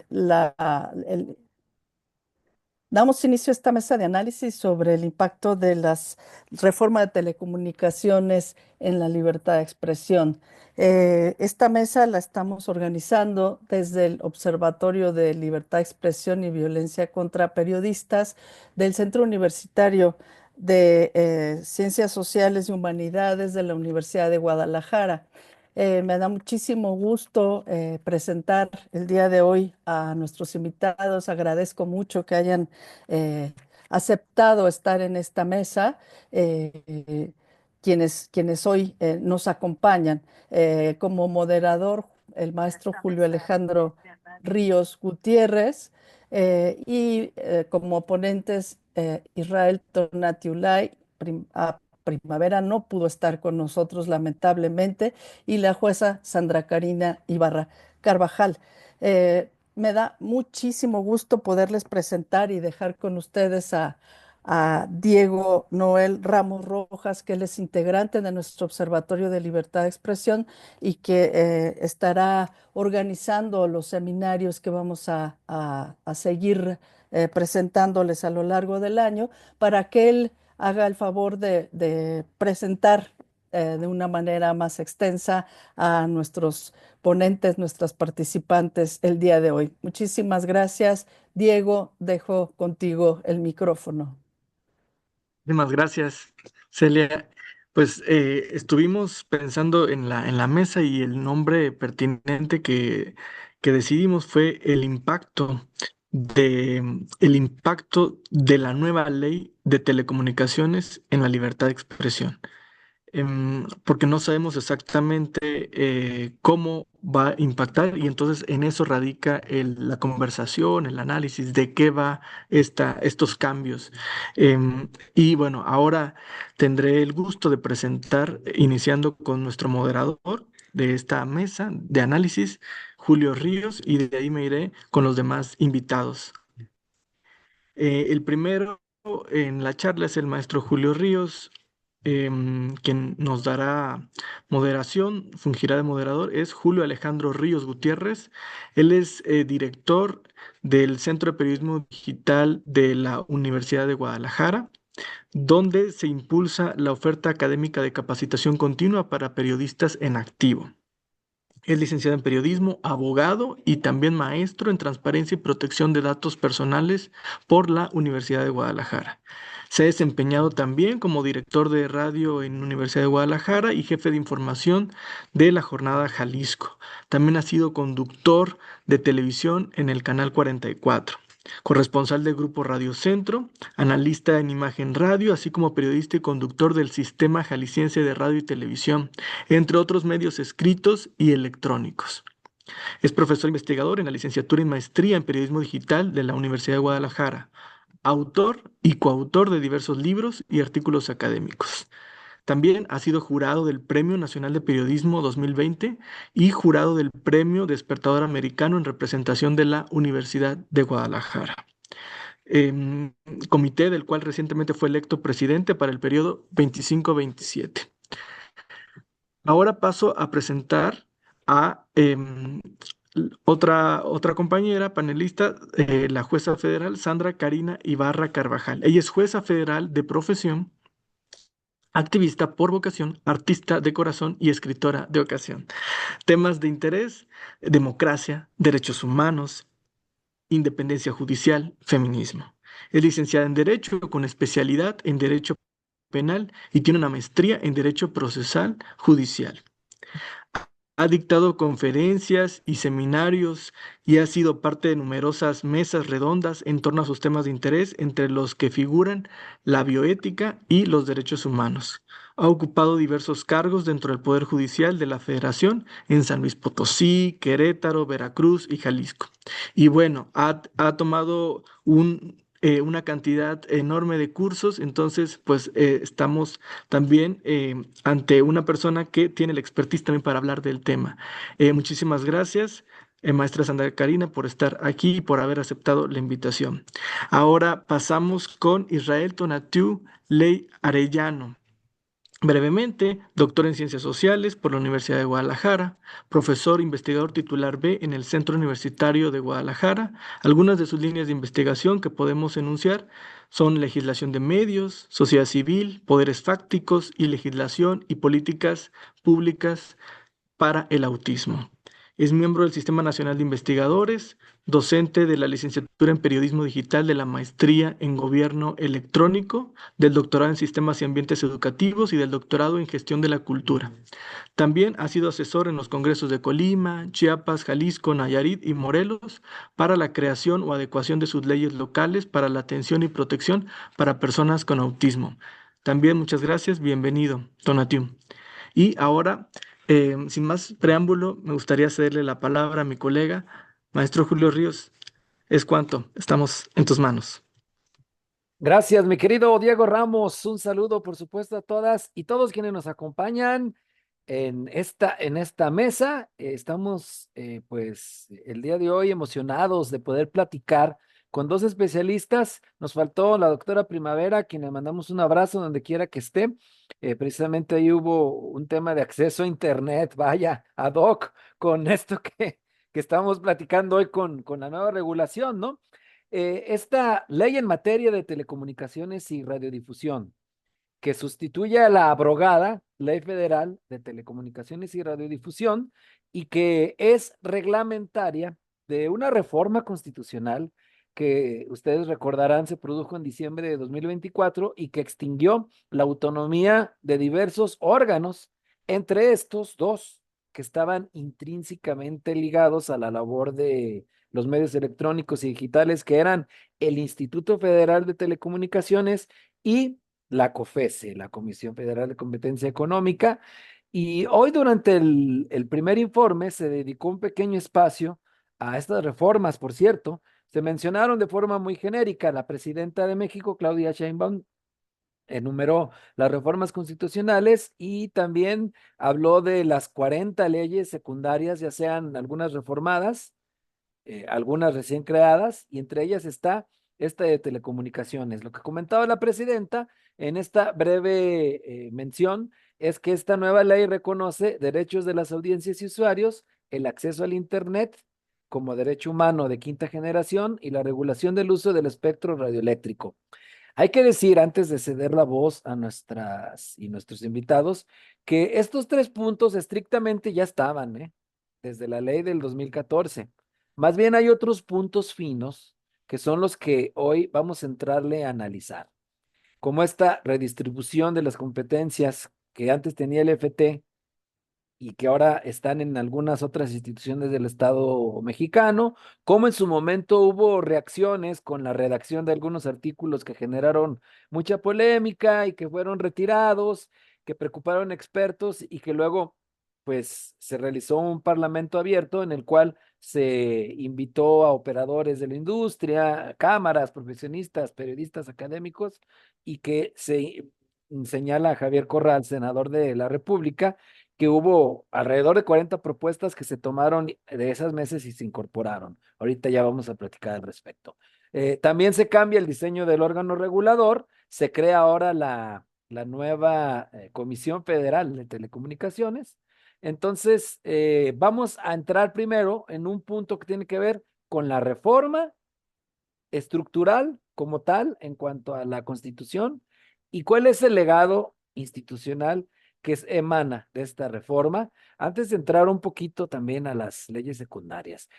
la, el- Damos inicio a esta mesa de análisis sobre el impacto de las reformas de telecomunicaciones en la libertad de expresión. Esta mesa la estamos organizando desde el Observatorio de Libertad de Expresión y Violencia contra Periodistas del Centro Universitario de Ciencias Sociales y Humanidades de la Universidad de Guadalajara. Me da muchísimo gusto presentar el día de hoy a nuestros invitados. Agradezco mucho que hayan eh, aceptado estar en esta mesa, eh, quienes hoy nos acompañan. Como moderador, el maestro Julio Alejandro Ríos Gutiérrez, y como ponentes, Israel Tonatiuhlay. Primavera no pudo estar con nosotros, lamentablemente, y la jueza Sandra Karina Ibarra Carvajal. Me da muchísimo gusto poderles presentar y dejar con ustedes a Diego Noel Ramos Rojas, que él es integrante de nuestro Observatorio de Libertad de Expresión y que estará organizando los seminarios que vamos a seguir presentándoles a lo largo del año, para que él haga el favor de presentar de una manera más extensa a nuestros ponentes, nuestras participantes el día de hoy. Muchísimas gracias. Diego, dejo contigo el micrófono. Muchísimas gracias, Celia. Pues estuvimos pensando en la mesa y el nombre pertinente que decidimos fue el impacto de la nueva ley de telecomunicaciones en la libertad de expresión, porque no sabemos exactamente cómo va a impactar y entonces en eso radica la conversación, el análisis de qué va estos cambios. Y bueno, ahora tendré el gusto de presentar, iniciando con nuestro moderador de esta mesa de análisis, Julio Ríos, y de ahí me iré con los demás invitados. El primero en la charla es el maestro Julio Ríos, quien nos dará moderación, fungirá de moderador, es Julio Alejandro Ríos Gutiérrez. Él es director del Centro de Periodismo Digital de la Universidad de Guadalajara, donde se impulsa la oferta académica de capacitación continua para periodistas en activo. Es licenciado en periodismo, abogado y también maestro en transparencia y protección de datos personales por la Universidad de Guadalajara. Se ha desempeñado también como director de radio en Universidad de Guadalajara y jefe de información de la Jornada Jalisco. También ha sido conductor de televisión en el Canal 44, corresponsal del Grupo Radio Centro, analista en Imagen Radio, así como periodista y conductor del Sistema Jalisciense de Radio y Televisión, entre otros medios escritos y electrónicos. Es profesor investigador en la licenciatura y maestría en periodismo digital de la Universidad de Guadalajara, autor y coautor de diversos libros y artículos académicos. También ha sido jurado del Premio Nacional de Periodismo 2020 y jurado del Premio Despertador Americano en representación de la Universidad de Guadalajara. Em, Comité del cual recientemente fue electo presidente para el periodo 25-27. Ahora paso a presentar a otra compañera panelista, la jueza federal Sandra Karina Ibarra Carvajal. Ella es jueza federal de profesión, activista por vocación, artista de corazón y escritora de ocasión. Temas de interés: democracia, derechos humanos, independencia judicial, feminismo. Es licenciada en Derecho con especialidad en Derecho Penal y tiene una maestría en Derecho Procesal Judicial. Ha dictado conferencias y seminarios y ha sido parte de numerosas mesas redondas en torno a sus temas de interés, entre los que figuran la bioética y los derechos humanos. Ha ocupado diversos cargos dentro del Poder Judicial de la Federación en San Luis Potosí, Querétaro, Veracruz y Jalisco. Y bueno, ha tomado una cantidad enorme de cursos, entonces pues estamos también ante una persona que tiene la expertise también para hablar del tema. Muchísimas gracias, maestra Sandra Karina, por estar aquí y por haber aceptado la invitación. Ahora pasamos con Israel Tonatiuh Ley Arellano. Brevemente, doctor en Ciencias Sociales por la Universidad de Guadalajara, profesor investigador titular B en el Centro Universitario de Guadalajara. Algunas de sus líneas de investigación que podemos enunciar son legislación de medios, sociedad civil, poderes fácticos y legislación y políticas públicas para el autismo. Es miembro del Sistema Nacional de Investigadores, docente de la licenciatura en Periodismo Digital, de la maestría en Gobierno Electrónico, del doctorado en Sistemas y Ambientes Educativos y del doctorado en Gestión de la Cultura. También ha sido asesor en los congresos de Colima, Chiapas, Jalisco, Nayarit y Morelos para la creación o adecuación de sus leyes locales para la atención y protección para personas con autismo. También muchas gracias, bienvenido, Tonatiuh. Y ahora, sin más preámbulo, me gustaría cederle la palabra a mi colega, maestro Julio Ríos. Es cuanto, estamos en tus manos. Gracias, mi querido Diego Ramos. Un saludo, por supuesto, a todas y todos quienes nos acompañan en esta mesa. Estamos, pues, el día de hoy emocionados de poder platicar con dos especialistas. Nos faltó la doctora Primavera, a quien le mandamos un abrazo donde quiera que esté. Precisamente ahí hubo un tema de acceso a Internet, vaya, ad hoc, con esto que estamos platicando hoy con la nueva regulación, ¿no? Esta ley en materia de telecomunicaciones y radiodifusión, que sustituye a la abrogada Ley Federal de Telecomunicaciones y Radiodifusión y que es reglamentaria de una reforma constitucional que ustedes recordarán se produjo en diciembre de 2024 y que extinguió la autonomía de diversos órganos, entre estos dos que estaban intrínsecamente ligados a la labor de los medios electrónicos y digitales, que eran el Instituto Federal de Telecomunicaciones y la COFESE, la Comisión Federal de Competencia Económica. Y hoy durante el primer informe se dedicó un pequeño espacio a estas reformas, por cierto. Se mencionaron de forma muy genérica. La presidenta de México, Claudia Sheinbaum, enumeró las reformas constitucionales y también habló de las 40 leyes secundarias, ya sean algunas reformadas, algunas recién creadas, y entre ellas está esta de telecomunicaciones. Lo que comentaba la presidenta en esta breve mención es que esta nueva ley reconoce derechos de las audiencias y usuarios, el acceso al Internet como derecho humano de quinta generación y la regulación del uso del espectro radioeléctrico. Hay que decir, antes de ceder la voz a nuestras y nuestros invitados, que estos tres puntos estrictamente ya estaban, desde la ley del 2014. Más bien hay otros puntos finos que son los que hoy vamos a entrarle a analizar, como esta redistribución de las competencias que antes tenía el FT y que ahora están en algunas otras instituciones del Estado mexicano, como en su momento hubo reacciones con la redacción de algunos artículos que generaron mucha polémica y que fueron retirados, que preocuparon expertos y que luego pues se realizó un parlamento abierto en el cual se invitó a operadores de la industria, cámaras, profesionistas, periodistas académicos, y que se señala a Javier Corral, senador de la República, que hubo alrededor de 40 propuestas que se tomaron de esas meses y se incorporaron. Ahorita ya vamos a platicar al respecto. También se cambia el diseño del órgano regulador, se crea ahora la nueva Comisión Federal de Telecomunicaciones. Entonces, vamos a entrar primero en un punto que tiene que ver con la reforma estructural como tal en cuanto a la Constitución y cuál es el legado institucional que emana de esta reforma. Antes de entrar un poquito también a las leyes secundarias,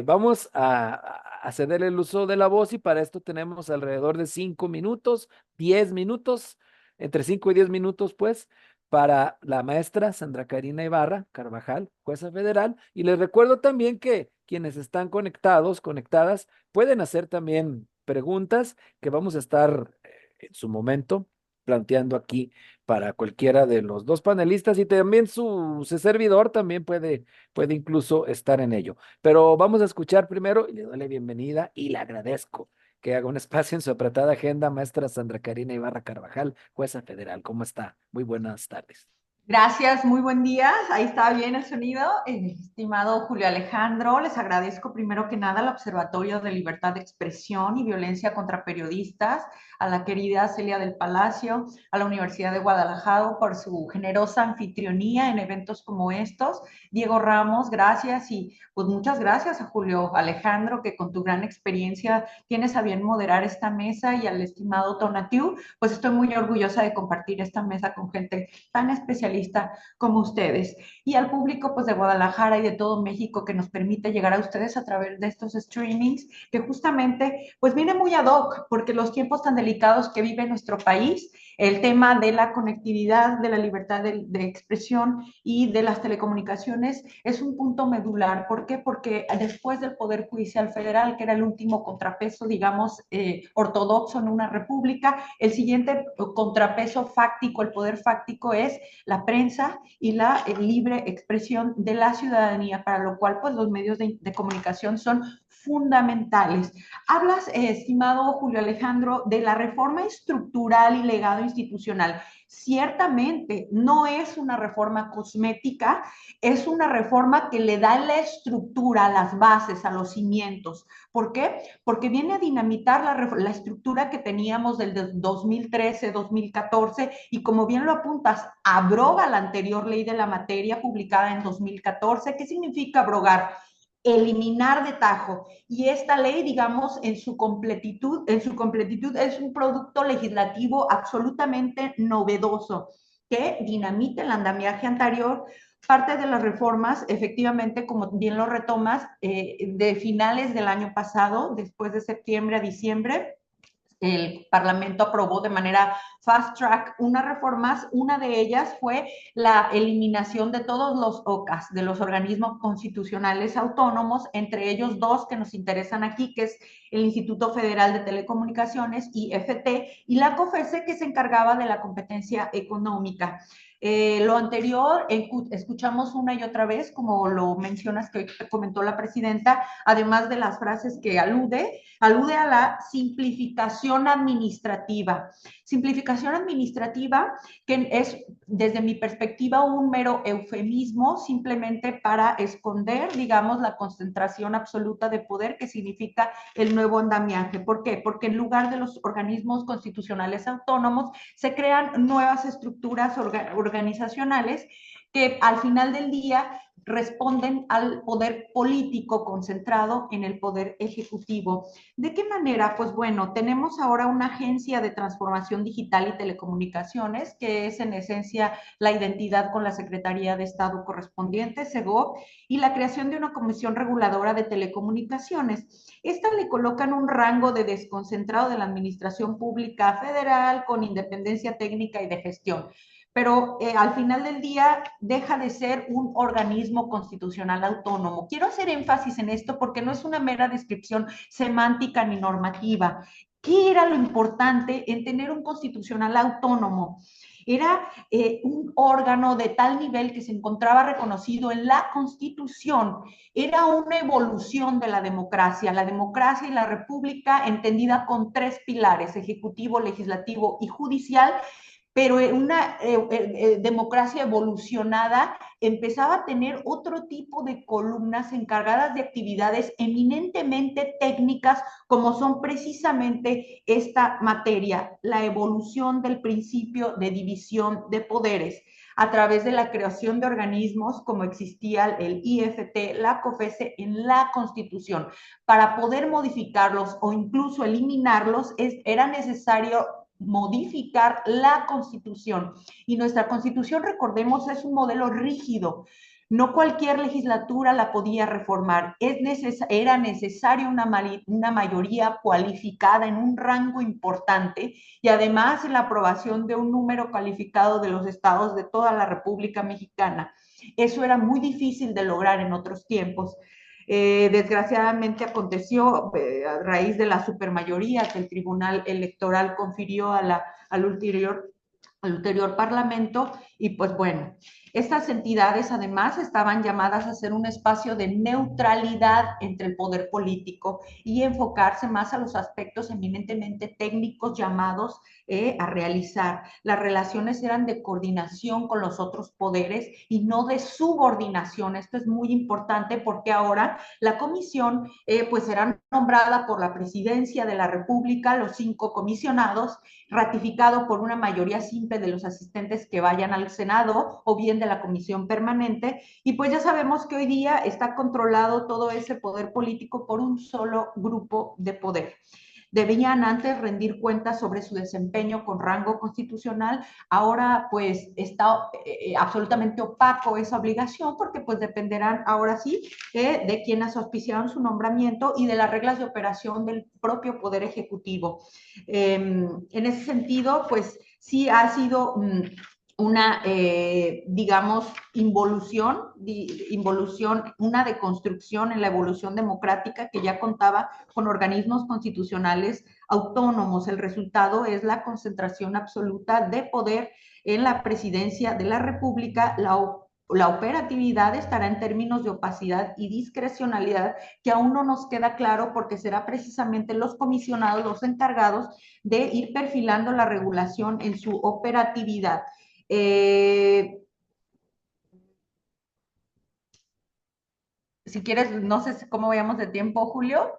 vamos a ceder el uso de la voz y para esto tenemos alrededor de 5 minutos, 10 minutos, entre 5 y 10 minutos, pues, para la maestra Sandra Karina Ibarra Carvajal, jueza federal. Y les recuerdo también que quienes están conectados, conectadas, pueden hacer también preguntas que vamos a estar en su momento planteando aquí para cualquiera de los dos panelistas y también su servidor también puede incluso estar en ello. Pero vamos a escuchar primero y le doy la bienvenida y le agradezco que haga un espacio en su apretada agenda, maestra Sandra Karina Ibarra Carvajal, jueza federal. ¿Cómo está? Muy buenas tardes. Gracias, muy buen día. Ahí está bien el sonido. Estimado Julio Alejandro, les agradezco primero que nada al Observatorio de Libertad de Expresión y Violencia contra Periodistas, a la querida Celia del Palacio, a la Universidad de Guadalajara por su generosa anfitrionía en eventos como estos. Diego Ramos, gracias y pues muchas gracias a Julio Alejandro, que con tu gran experiencia tienes a bien moderar esta mesa, y al estimado Tonatiu, pues estoy muy orgullosa de compartir esta mesa con gente tan especialista como ustedes, y al público pues de Guadalajara y de todo México que nos permite llegar a ustedes a través de estos streamings, que justamente pues viene muy ad hoc porque los tiempos tan delicados que vive nuestro país, el tema de la conectividad, de la libertad de expresión y de las telecomunicaciones es un punto medular. ¿Por qué? Porque después del Poder Judicial Federal, que era el último contrapeso, digamos, ortodoxo en una república, el siguiente contrapeso fáctico, el poder fáctico, es la prensa y la libre expresión de la ciudadanía, para lo cual pues los medios de comunicación son fundamentales. Hablas, estimado Julio Alejandro, de la reforma estructural y legado institucional. Ciertamente no es una reforma cosmética, es una reforma que le da la estructura, a las bases, a los cimientos. ¿Por qué? Porque viene a dinamitar la estructura que teníamos del 2013, 2014, y como bien lo apuntas, abroga la anterior ley de la materia publicada en 2014. ¿Qué significa abrogar? Eliminar de tajo. Y esta ley, digamos, en su completitud es un producto legislativo absolutamente novedoso que dinamita el andamiaje anterior. Parte de las reformas, efectivamente, como bien lo retomas, de finales del año pasado, después de septiembre a diciembre, el Parlamento aprobó de manera fast track unas reformas. Una de ellas fue la eliminación de todos los OCAS, de los organismos constitucionales autónomos, entre ellos dos que nos interesan aquí, que es el Instituto Federal de Telecomunicaciones, IFT, y la COFESE, que se encargaba de la competencia económica. Lo anterior, escuchamos una y otra vez, como lo mencionas, que comentó la presidenta, además de las frases que alude a la simplificación administrativa. Simplificación administrativa que es, desde mi perspectiva, un mero eufemismo simplemente para esconder, digamos, la concentración absoluta de poder que significa el nuevo andamiaje. ¿Por qué? Porque en lugar de los organismos constitucionales autónomos se crean nuevas estructuras organizacionales que al final del día responden al poder político concentrado en el poder ejecutivo. ¿De qué manera? Pues bueno, tenemos ahora una agencia de transformación digital y telecomunicaciones, que es en esencia la identidad con la Secretaría de Estado correspondiente, SEGOV, y la creación de una comisión reguladora de telecomunicaciones. Esta le colocan un rango de desconcentrado de la administración pública federal con independencia técnica y de gestión, pero al final del día deja de ser un organismo constitucional autónomo. Quiero hacer énfasis en esto porque no es una mera descripción semántica ni normativa. ¿Qué era lo importante en tener un constitucional autónomo? Era un órgano de tal nivel que se encontraba reconocido en la Constitución. Era una evolución de la democracia y la república entendida con tres pilares: ejecutivo, legislativo y judicial. Pero una democracia evolucionada empezaba a tener otro tipo de columnas encargadas de actividades eminentemente técnicas, como son precisamente esta materia, la evolución del principio de división de poderes a través de la creación de organismos como existía el IFT, la COFESE en la Constitución. Para poder modificarlos o incluso eliminarlos era necesario modificar la Constitución. Y nuestra Constitución, recordemos, es un modelo rígido. No cualquier legislatura la podía reformar. Era necesaria una mayoría cualificada en un rango importante, y además la aprobación de un número calificado de los estados de toda la República Mexicana. Eso era muy difícil de lograr en otros tiempos. Desgraciadamente aconteció a raíz de la supermayoría que el Tribunal Electoral confirió al ulterior Parlamento, y pues bueno, Estas entidades además estaban llamadas a ser un espacio de neutralidad entre el poder político y enfocarse más a los aspectos eminentemente técnicos llamados a realizar. Las relaciones eran de coordinación con los otros poderes y no de subordinación. Esto es muy importante porque ahora la comisión pues será nombrada por la presidencia de la República, los 5 comisionados, ratificado por una mayoría simple de los asistentes que vayan al Senado o bien de la comisión permanente. Y pues ya sabemos que hoy día está controlado todo ese poder político por un solo grupo de poder. Debían antes rendir cuentas sobre su desempeño con rango constitucional, ahora pues está absolutamente opaco esa obligación porque pues dependerán ahora sí de quienes auspiciaron su nombramiento y de las reglas de operación del propio Poder Ejecutivo. En ese sentido, pues sí ha sido una, digamos, involución, una deconstrucción en la evolución democrática que ya contaba con organismos constitucionales autónomos. El resultado es la concentración absoluta de poder en la presidencia de la República. La operatividad estará en términos de opacidad y discrecionalidad que aún no nos queda claro porque será precisamente los comisionados los encargados de ir perfilando la regulación en su operatividad. Si quieres, no sé cómo vayamos de tiempo, Julio.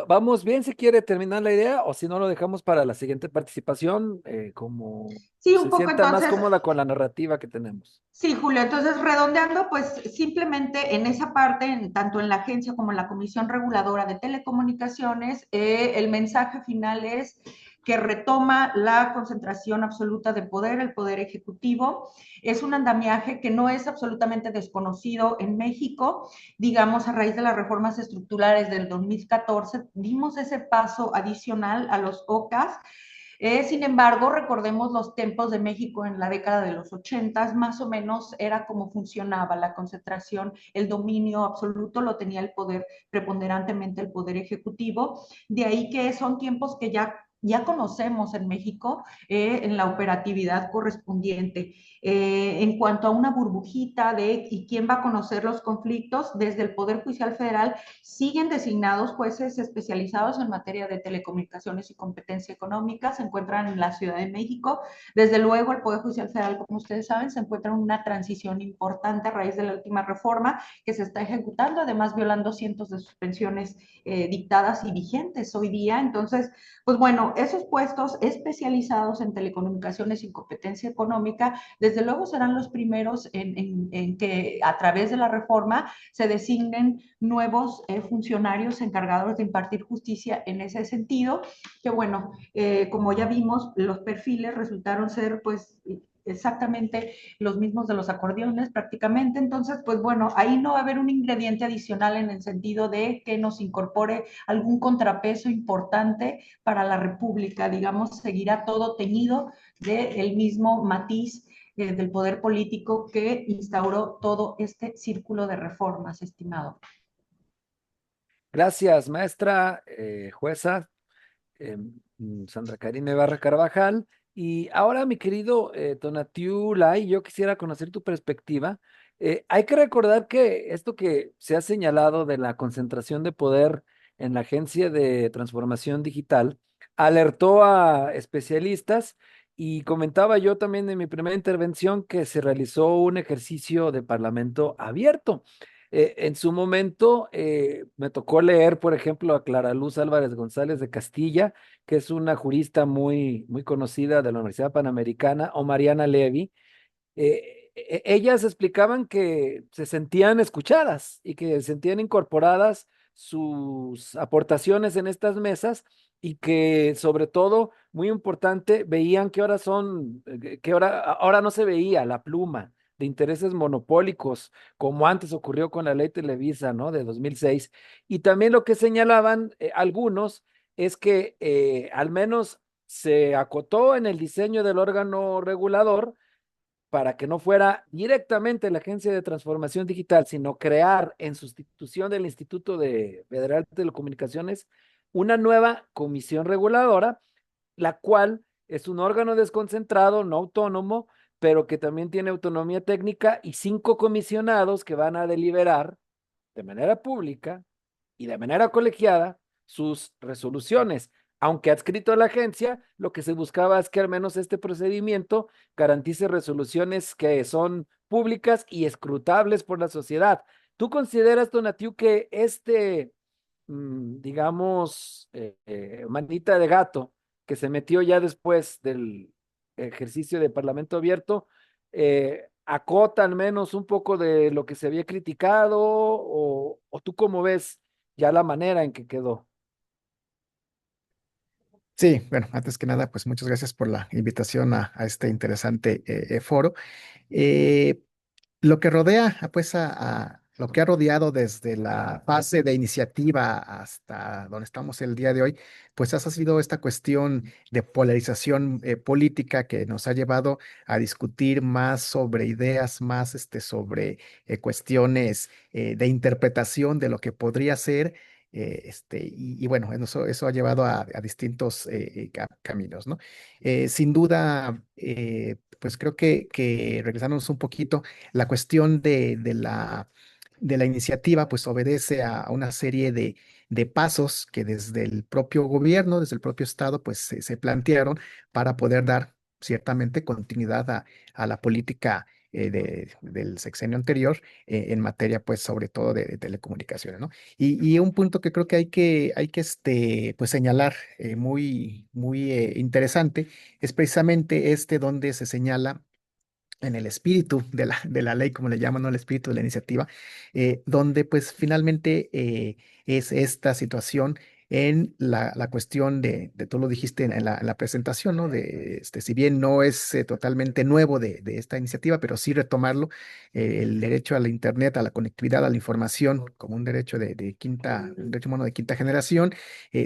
Vamos bien si quiere terminar la idea o si no lo dejamos para la siguiente participación, como Sí, un se poco sienta más entonces. cómoda con la narrativa que tenemos. Sí, Julio, entonces redondeando, pues simplemente en esa parte, tanto en la agencia como en la Comisión Reguladora de Telecomunicaciones, el mensaje final es que retoma la concentración absoluta de poder, el poder ejecutivo. Es un andamiaje que no es absolutamente desconocido en México. Digamos, a raíz de las reformas estructurales del 2014, dimos ese paso adicional a los OCAS. Sin embargo, recordemos los tiempos de México en la década de los 80, más o menos era como funcionaba la concentración, el dominio absoluto lo tenía el poder, preponderantemente el poder ejecutivo, de ahí que son tiempos que ya conocemos en México en la operatividad correspondiente. En cuanto a una burbujita de y quién va a conocer los conflictos, desde el Poder Judicial Federal siguen designados jueces especializados en materia de telecomunicaciones y competencia económica, se encuentran en la Ciudad de México. Desde luego, el Poder Judicial Federal, como ustedes saben, se encuentra en una transición importante a raíz de la última reforma que se está ejecutando, además violando cientos de suspensiones dictadas y vigentes hoy día. Entonces, pues bueno, esos puestos especializados en telecomunicaciones y competencia económica, desde luego serán los primeros en que a través de la reforma se designen nuevos funcionarios encargados de impartir justicia en ese sentido, que bueno, como ya vimos, los perfiles resultaron ser pues exactamente los mismos de los acordeones prácticamente. Entonces, pues bueno, ahí no va a haber un ingrediente adicional en el sentido de que nos incorpore algún contrapeso importante para la República, digamos, seguirá todo teñido del mismo matiz del poder político que instauró todo este círculo de reformas, estimado. Gracias, maestra, jueza, Sandra Karina Ibarra Carvajal. Y ahora, mi querido Tonatiu Lai, yo quisiera conocer tu perspectiva. Hay que recordar que esto que se ha señalado de la concentración de poder en la Agencia de Transformación Digital alertó a especialistas y comentaba yo también en mi primera intervención que se realizó un ejercicio de parlamento abierto. En su momento me tocó leer, por ejemplo, a Clara Luz Álvarez González de Castilla, que es una jurista muy conocida de la Universidad Panamericana, o Mariana Levy. Ellas explicaban que se sentían escuchadas y que se sentían incorporadas sus aportaciones en estas mesas y que sobre todo, muy importante, veían qué horas son, qué hora, ahora no se veía la pluma de intereses monopólicos, como antes ocurrió con la ley Televisa, ¿no? De 2006. Y también lo que señalaban algunos es que al menos se acotó en el diseño del órgano regulador para que no fuera directamente la Agencia de Transformación Digital, sino crear en sustitución del Instituto Federal de Telecomunicaciones una nueva comisión reguladora, la cual es un órgano desconcentrado, no autónomo, pero que también tiene autonomía técnica y 5 comisionados que van a deliberar de manera pública y de manera colegiada sus resoluciones. Aunque adscrito a la agencia, lo que se buscaba es que al menos este procedimiento garantice resoluciones que son públicas y escrutables por la sociedad. ¿Tú consideras, Donatiu, que digamos, manita de gato que se metió ya después del ejercicio de Parlamento abierto, acota al menos un poco de lo que se había criticado o tú cómo ves ya la manera en que quedó? Sí, bueno, antes que nada, pues muchas gracias por la invitación a este interesante foro. Eh, lo que rodea, pues, lo que ha rodeado desde la fase de iniciativa hasta donde estamos el día de hoy, pues ha sido esta cuestión de polarización política que nos ha llevado a discutir más sobre ideas, más sobre cuestiones de interpretación de lo que podría ser. Y bueno, eso ha llevado a distintos caminos, ¿no? Sin duda, pues creo que regresándonos un poquito, la cuestión de la iniciativa pues obedece a una serie de pasos que desde el propio gobierno, desde el propio estado, pues se plantearon para poder dar ciertamente continuidad a la política del sexenio anterior en materia pues sobre todo de telecomunicaciones, ¿no? Y un punto que creo que hay que pues señalar muy interesante es precisamente donde se señala en el espíritu de la ley, como le llaman, ¿no? El espíritu de la iniciativa, donde pues finalmente es esta situación en la cuestión tú lo dijiste en la presentación, ¿no? Si bien no es totalmente nuevo de esta iniciativa, pero sí retomarlo, el derecho a la Internet, a la conectividad, a la información, como un derecho un derecho humano de quinta generación,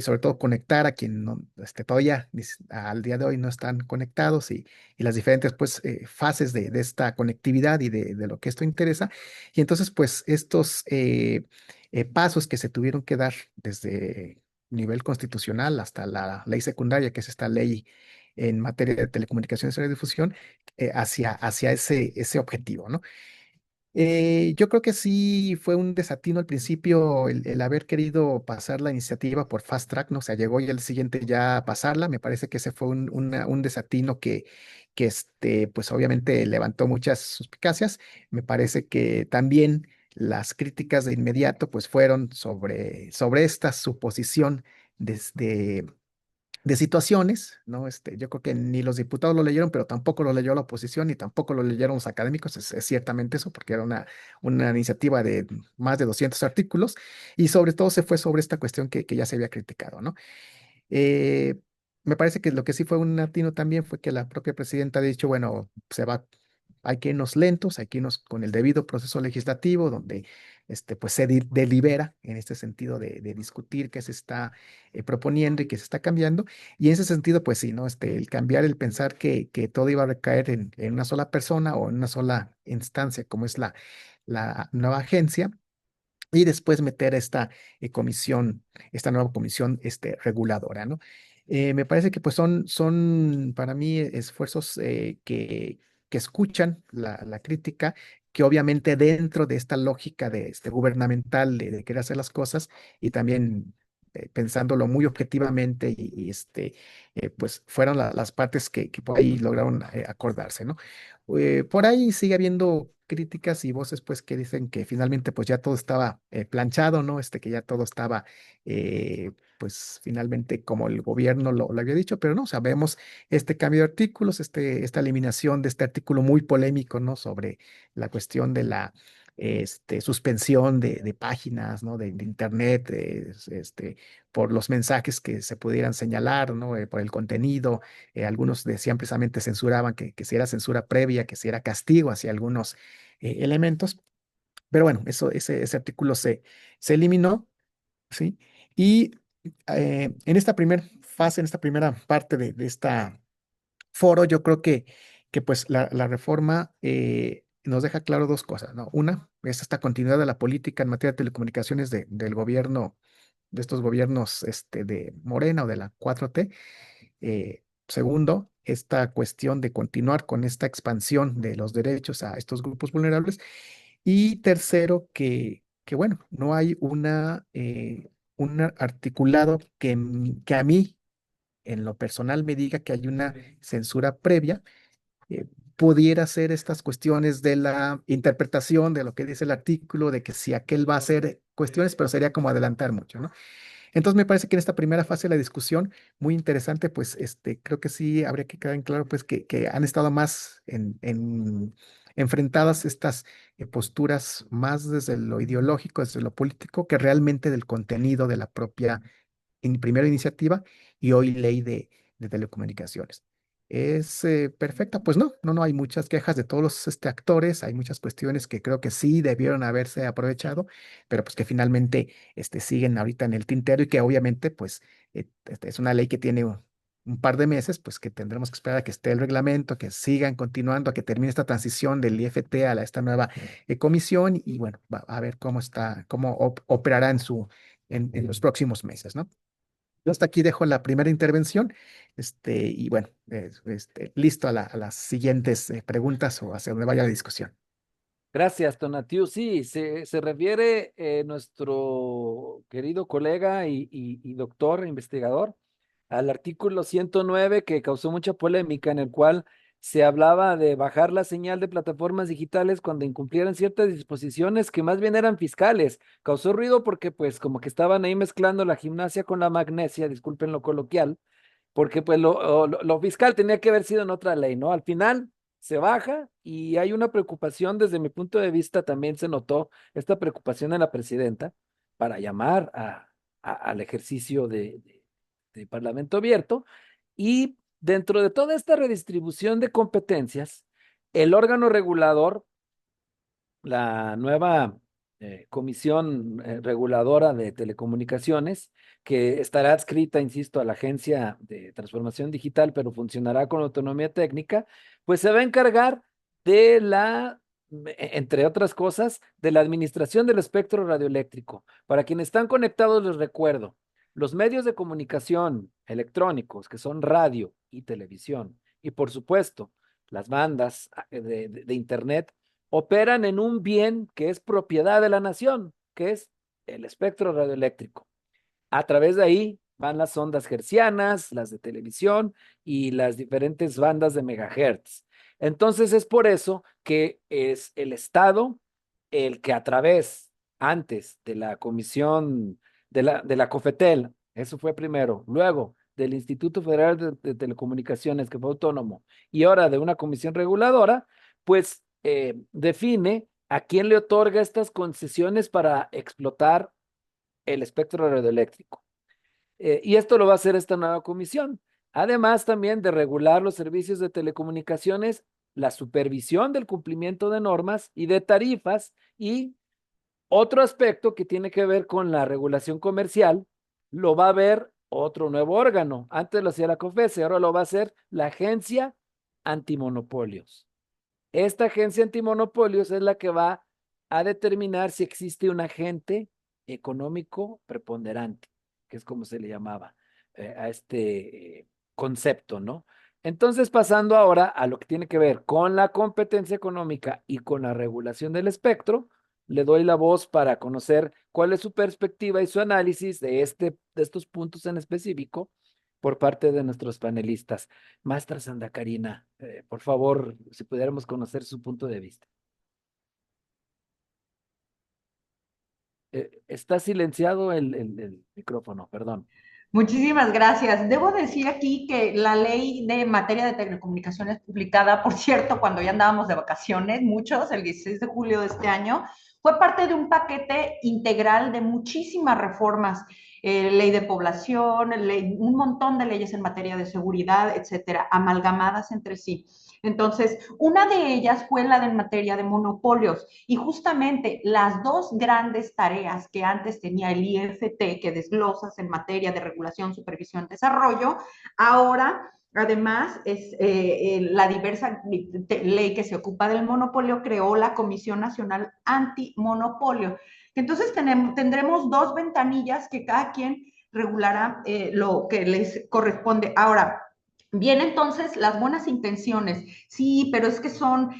sobre todo conectar a quien no, todavía al día de hoy no están conectados y las diferentes pues, fases de esta conectividad y de lo que esto interesa. Y entonces, pues, estos pasos que se tuvieron que dar desde nivel constitucional hasta la ley secundaria, que es esta ley en materia de telecomunicaciones y radiodifusión, hacia ese objetivo, ¿no? Yo creo que sí fue un desatino al principio el haber querido pasar la iniciativa por fast track, ¿no? O sea, llegó y el siguiente ya a pasarla. Me parece que ese fue un desatino que pues obviamente levantó muchas suspicacias. Me parece que también las críticas de inmediato pues fueron sobre esta suposición desde de situaciones, ¿no? Yo creo que ni los diputados lo leyeron, pero tampoco lo leyó la oposición, ni tampoco lo leyeron los académicos, es ciertamente eso, porque era una iniciativa de más de 200 artículos, y sobre todo se fue sobre esta cuestión que ya se había criticado, ¿no? Eh, Me parece que lo que sí fue un atino también fue que la propia presidenta ha dicho, bueno, hay que irnos lentos, hay que irnos con el debido proceso legislativo, donde pues se delibera en este sentido de discutir qué se está proponiendo y qué se está cambiando. Y en ese sentido, pues sí, ¿no? El cambiar, el pensar que todo iba a recaer en una sola persona o en una sola instancia, como es la nueva agencia y después meter esta nueva comisión reguladora, ¿no? Me parece que pues son para mí esfuerzos que escuchan la crítica, que obviamente dentro de esta lógica gubernamental de querer hacer las cosas y también pensándolo muy objetivamente pues fueron las partes que por ahí lograron acordarse, ¿no? Por ahí sigue habiendo críticas y voces pues que dicen que finalmente pues ya todo estaba planchado, ¿no? Que ya todo estaba pues finalmente como el gobierno lo había dicho, pero no, sabemos este cambio de artículos, esta eliminación de este artículo muy polémico, ¿no? Sobre la cuestión de la suspensión de páginas, ¿no? De internet, por los mensajes que se pudieran señalar, ¿no? Por el contenido. Algunos decían precisamente censuraban que si era censura previa, que si era castigo hacia algunos elementos. Pero bueno, ese artículo se eliminó, ¿sí? Y en esta primera fase, en esta primera parte de esta foro, yo creo que pues la reforma nos deja claro dos cosas, ¿no? Una es esta continuidad de la política en materia de telecomunicaciones del gobierno, de estos gobiernos de Morena o de la 4T. Segundo, esta cuestión de continuar con esta expansión de los derechos a estos grupos vulnerables. Y tercero, que bueno, no hay un articulado que a mí, en lo personal, me diga que hay una censura previa. eh, Pudiera ser estas cuestiones de la interpretación de lo que dice el artículo, de que si aquel va a hacer cuestiones, pero sería como adelantar mucho, ¿no? Entonces me parece que en esta primera fase de la discusión, muy interesante, pues creo que sí habría que quedar en claro pues que han estado más enfrentadas estas posturas más desde lo ideológico, desde lo político, que realmente del contenido de la propia primera iniciativa y hoy ley de telecomunicaciones. ¿Es perfecta? Pues no hay muchas quejas de todos los actores, hay muchas cuestiones que creo que sí debieron haberse aprovechado, pero pues que finalmente siguen ahorita en el tintero y que obviamente pues es una ley que tiene un par de meses, pues que tendremos que esperar a que esté el reglamento, que sigan continuando, a que termine esta transición del IFT a esta nueva comisión y bueno, va a ver cómo operará en los próximos meses, ¿no? Yo hasta aquí dejo la primera intervención, y bueno, listo a las siguientes preguntas o hacia donde vaya la discusión. Gracias, Tonatiu. Sí, se refiere nuestro querido colega y doctor investigador al artículo 109 que causó mucha polémica, en el cual se hablaba de bajar la señal de plataformas digitales cuando incumplieran ciertas disposiciones que más bien eran fiscales. Causó ruido porque pues como que estaban ahí mezclando la gimnasia con la magnesia, disculpen lo coloquial, porque pues lo fiscal tenía que haber sido en otra ley, ¿no? Al final se baja y hay una preocupación desde mi punto de vista, también se notó esta preocupación en la presidenta para llamar al ejercicio de Parlamento abierto y dentro de toda esta redistribución de competencias, el órgano regulador, la nueva comisión reguladora de telecomunicaciones, que estará adscrita, insisto, a la Agencia de Transformación Digital, pero funcionará con autonomía técnica, pues se va a encargar de entre otras cosas, de la administración del espectro radioeléctrico. Para quienes están conectados, les recuerdo, los medios de comunicación electrónicos, que son radio y televisión, y por supuesto, las bandas de Internet, operan en un bien que es propiedad de la nación, que es el espectro radioeléctrico. A través de ahí van las ondas hertzianas, las de televisión y las diferentes bandas de megahertz. Entonces es por eso que es el Estado el que a través, antes de la comisión de la COFETEL, eso fue primero, luego del Instituto Federal de Telecomunicaciones, que fue autónomo, y ahora de una comisión reguladora, pues define a quién le otorga estas concesiones para explotar el espectro radioeléctrico. Y esto lo va a hacer esta nueva comisión. Además también de regular los servicios de telecomunicaciones, la supervisión del cumplimiento de normas y de tarifas y otro aspecto que tiene que ver con la regulación comercial, lo va a ver otro nuevo órgano. Antes lo hacía la COFESE, ahora lo va a hacer la Agencia Antimonopolios. Esta agencia antimonopolios es la que va a determinar si existe un agente económico preponderante, que es como se le llamaba a este concepto, ¿no? Entonces, pasando ahora a lo que tiene que ver con la competencia económica y con la regulación del espectro, le doy la voz para conocer cuál es su perspectiva y su análisis de estos puntos en específico por parte de nuestros panelistas. Maestra Sandra Karina, por favor, si pudiéramos conocer su punto de vista. Está silenciado el micrófono, perdón. Muchísimas gracias. Debo decir aquí que la ley de materia de telecomunicaciones publicada, por cierto, cuando ya andábamos de vacaciones, muchos, el 16 de julio de este año, fue parte de un paquete integral de muchísimas reformas, ley de población, un montón de leyes en materia de seguridad, etcétera, amalgamadas entre sí. Entonces, una de ellas fue la de materia de monopolios y justamente las dos grandes tareas que antes tenía el IFT, que desglosas en materia de regulación, supervisión, desarrollo, ahora además es la diversa ley que se ocupa del monopolio creó la Comisión Nacional Antimonopolio. Entonces tendremos dos ventanillas que cada quien regulará lo que les corresponde. Ahora, Bien, entonces, las buenas intenciones, sí, pero es que son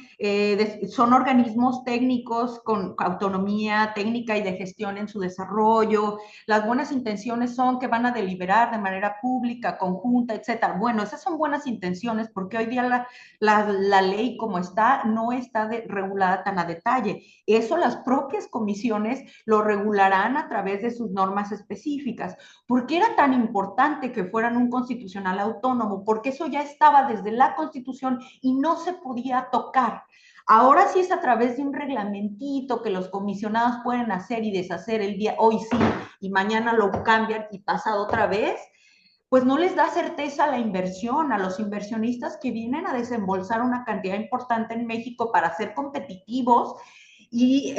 organismos técnicos con autonomía técnica y de gestión en su desarrollo. Las buenas intenciones son que van a deliberar de manera pública, conjunta, etcétera. Bueno, esas son buenas intenciones porque hoy día la ley como está no está regulada tan a detalle. Eso las propias comisiones lo regularán a través de sus normas específicas. ¿Por qué era tan importante que fueran un constitucional autónomo? Porque eso ya estaba desde la Constitución y no se podía tocar. Ahora sí es a través de un reglamentito que los comisionados pueden hacer y deshacer el día, hoy sí, y mañana lo cambian y pasado otra vez, pues no les da certeza a la inversión, a los inversionistas que vienen a desembolsar una cantidad importante en México para ser competitivos y